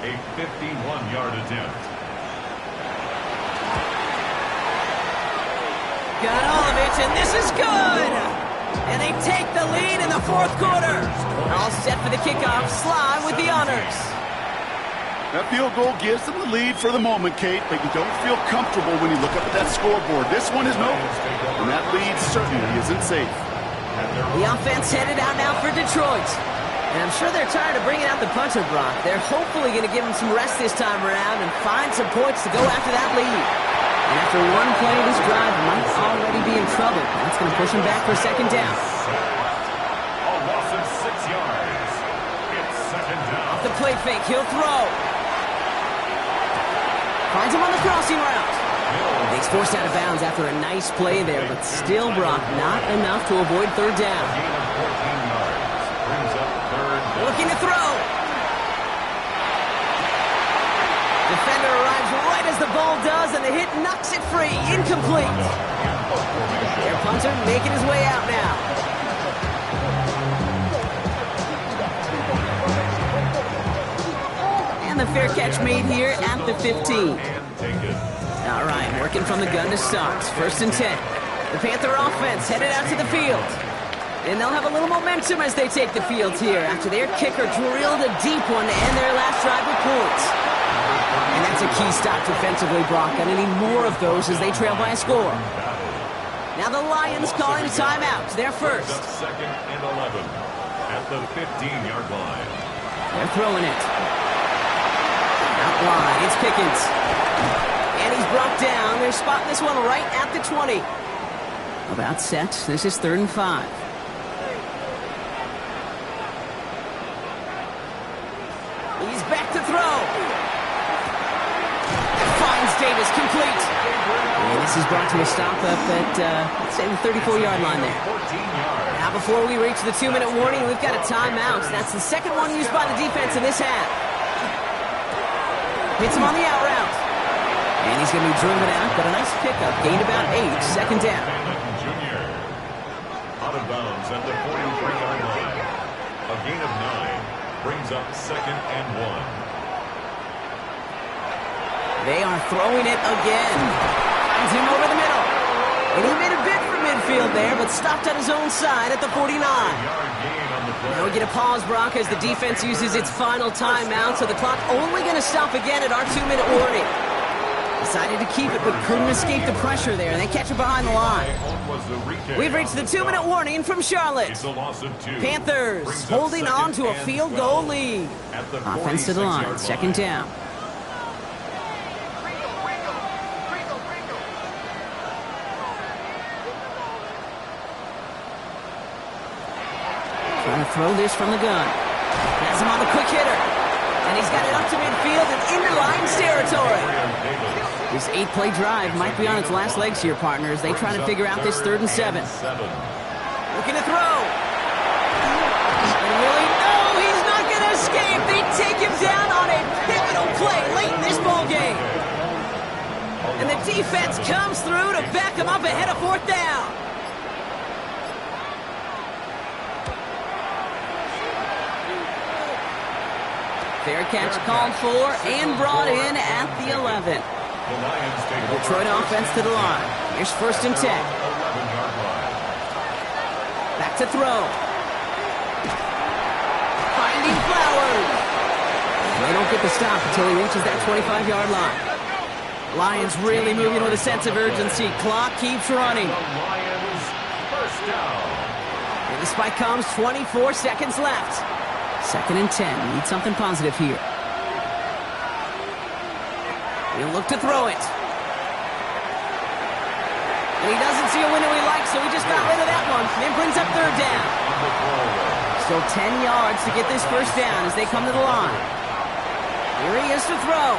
[SPEAKER 3] A 51-yard attempt.
[SPEAKER 7] Got Olovich, and this is good! And they take the lead in the 4th quarter. All set for the kickoff. Sly with the honors.
[SPEAKER 8] That field goal gives them the lead for the moment, Kate, but you don't feel comfortable when you look up at that scoreboard. This one is no, and that lead certainly isn't safe.
[SPEAKER 7] The offense headed out now for Detroit. And I'm sure they're tired of bringing out the punter, Brock. They're hopefully going to give him some rest this time around and find some points to go after that lead. And after one play, this drive might already be in trouble. That's going to push him back for 2nd down.
[SPEAKER 3] A loss of 6 yards. It's 2nd down.
[SPEAKER 7] Off the play fake, he'll throw. Finds him on the crossing route. He's forced out of bounds after a nice play there, but still, Brock, not enough to avoid 3rd down.
[SPEAKER 3] Gain of 14 yards. Brings up 3rd down.
[SPEAKER 7] Looking to throw. Defender arrives right as the ball does, and the hit knocks it free. Incomplete. Their punter making his way out now. And the fair catch made here at the 15. All right, working from the gun to start. 1st and 10. The Panther offense headed out to the field. And they'll have a little momentum as they take the field here after their kicker drilled a deep one to end their last drive with points. And that's a key stop defensively, Brock. Gonna need more of those as they trail by a score. Now the Lions calling a timeout. They're first.
[SPEAKER 3] 2nd and 11 at the 15-yard line.
[SPEAKER 7] They're throwing it. Out wide, it's Pickens. And he's brought down. They're spotting this one right at the 20. About set. This is 3rd and 5. He's back to throw. Finds Davis, complete. And this is brought to a stop up at, let's say, the 34-yard line there. Now before we reach the 2-minute warning, we've got a timeout. That's the 2nd one used by the defense in this half. Hits him on the out route. And he's going to be driven out, but a nice pickup. Gained about 8, 2nd down.
[SPEAKER 3] Junior. Out of bounds at the 43-yard line. A gain of 9 brings up 2nd and 1.
[SPEAKER 7] They are throwing it again. Finds him over the middle. And he made a bid for midfield there, but stopped on his own side at the 49. Now we get a pause, Brock, as the defense uses its final timeout, so the clock only going to stop again at our 2-minute warning. Decided to keep it, but couldn't escape the pressure there. They catch it behind the line. We've reached the 2-minute warning from Charlotte. Panthers holding on to a field goal lead. Offense to the line, 2nd down. Trying to throw this from the gun. Has him on the quick hitter. And he's got it up to midfield and into Lions territory. This 8-play drive might be on its last legs here, partners. They try to figure out this 3rd and 7. Looking to throw. And really, no, he's not going to escape. They take him down on a pivotal play late in this ball game. And the defense comes through to back him up ahead of 4th down. Fair catch called for and brought in at the 11. Detroit offense to the line. Here's 1st and 10. Back to throw. Finding Flowers. They don't get the stop until he reaches that 25-yard line. Lions really moving with a sense of urgency. Clock keeps running. And the spike comes, 24 seconds left. 2nd and 10. Need something positive here. He'll look to throw it. And he doesn't see a window he likes, so he just got rid of that one. And brings up third down. Still 10 yards to get this first down as they come to the line. Here he is to throw.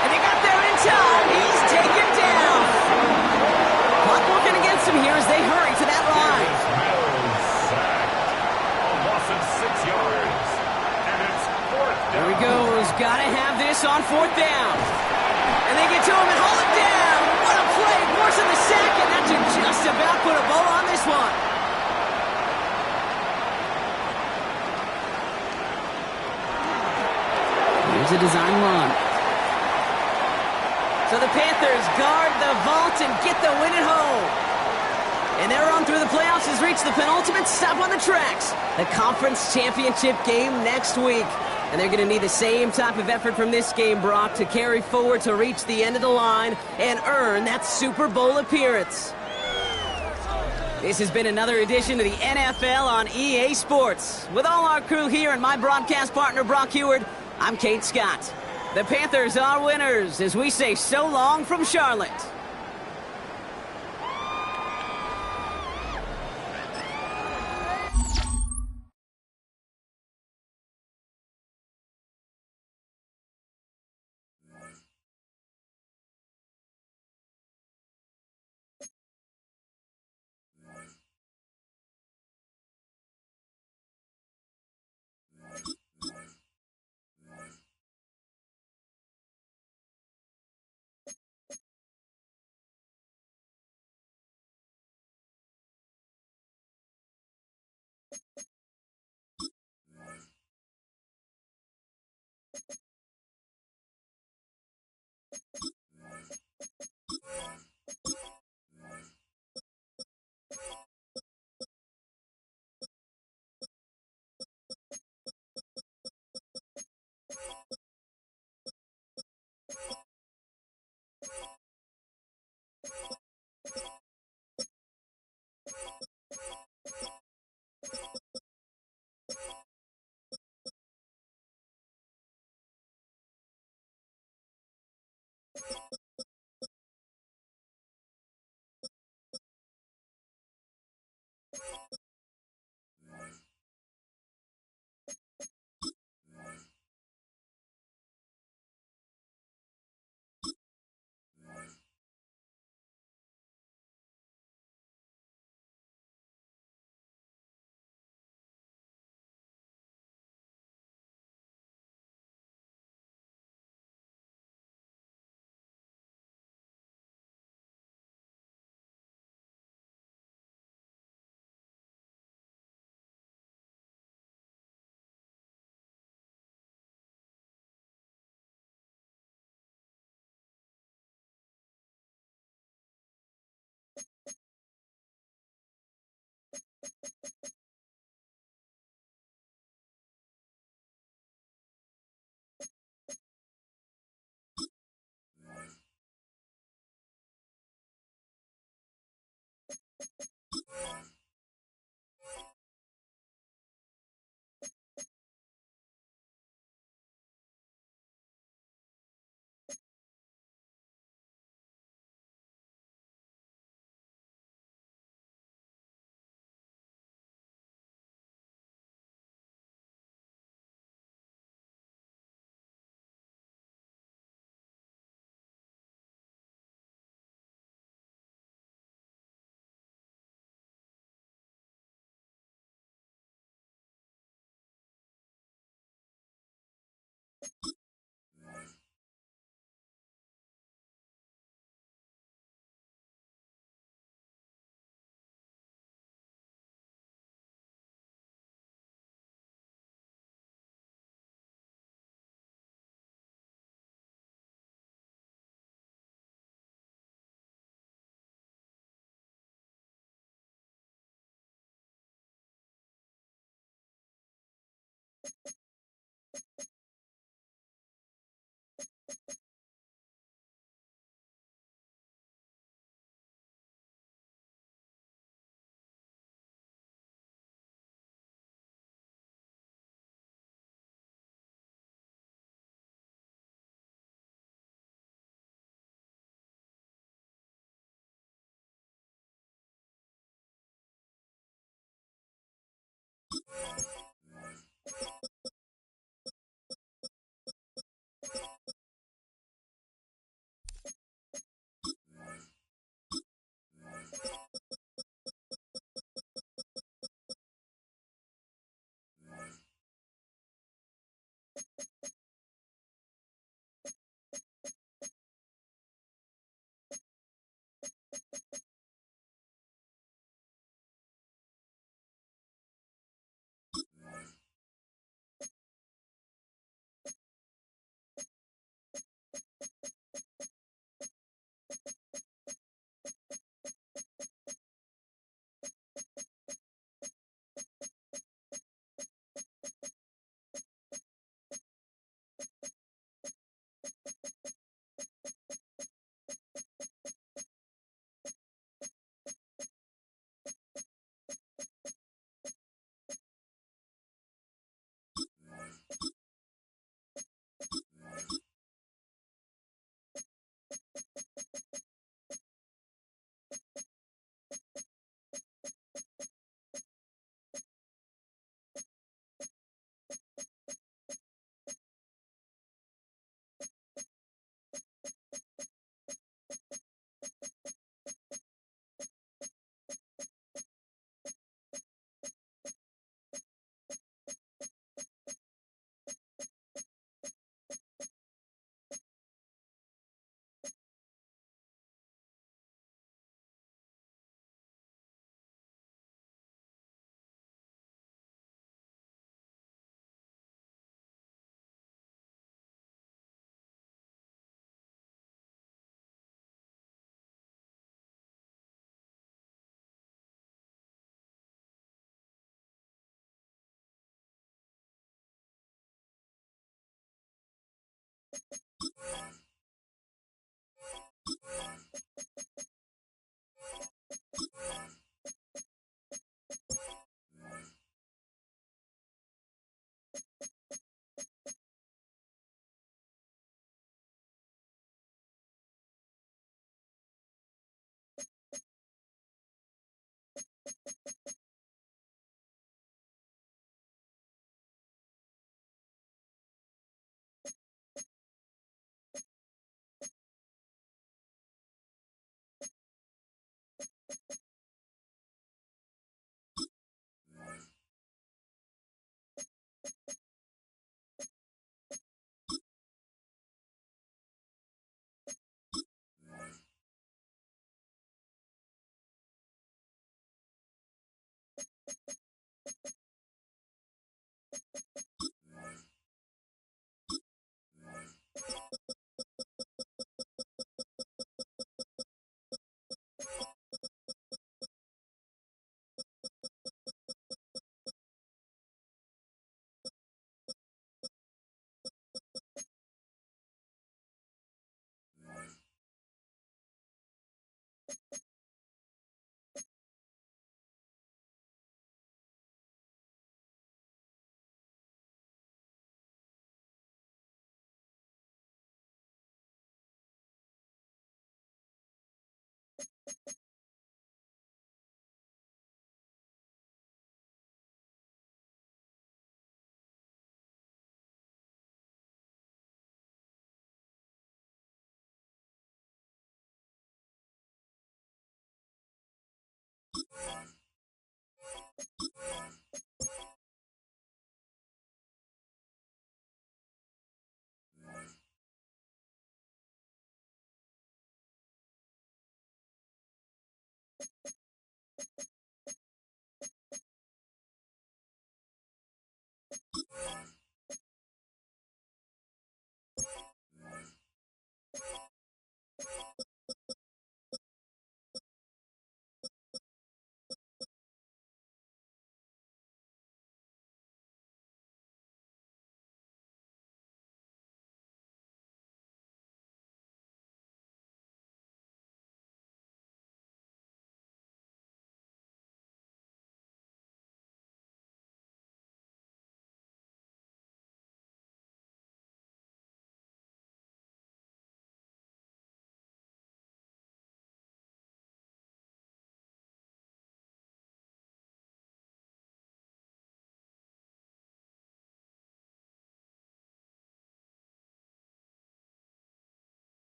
[SPEAKER 7] And they got there in time. He's taken down. Clock working against him here as they hurry to that line.
[SPEAKER 3] A loss of 6 yards. And it's fourth down.
[SPEAKER 7] Here he goes. Gotta have this on fourth down. And they get to him and haul him down. What a play. Forcing the sack, and that should just about put a bow on this one. Here's a design run. So the Panthers guard the vault and get the win at home. And their run through the playoffs has reached the penultimate stop on the tracks. The conference championship game next week. And they're going to need the same type of effort from this game, Brock, to carry forward to reach the end of the line and earn that Super Bowl appearance. This has been another edition of the NFL on EA Sports. With all our crew here and my broadcast partner, Brock Heward, I'm Kate Scott. The Panthers are winners as we say so long from Charlotte.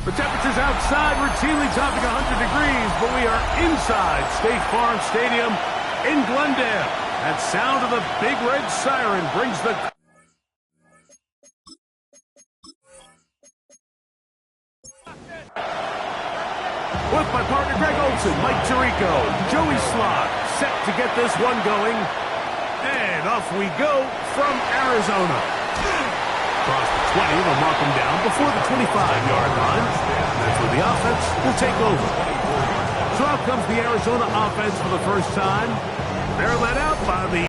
[SPEAKER 9] The temperature's outside routinely topping 100 degrees, but we are inside State Farm Stadium in Glendale. That sound of the big red siren brings the... With my partner Greg Olson, Mike Tirico, Joey Slott, set to get this one going. And off we go from Arizona. Across the 20, they'll mark him down before the 25-yard line. That's where the offense will take over. So out comes the Arizona offense for the first time. They're led out by the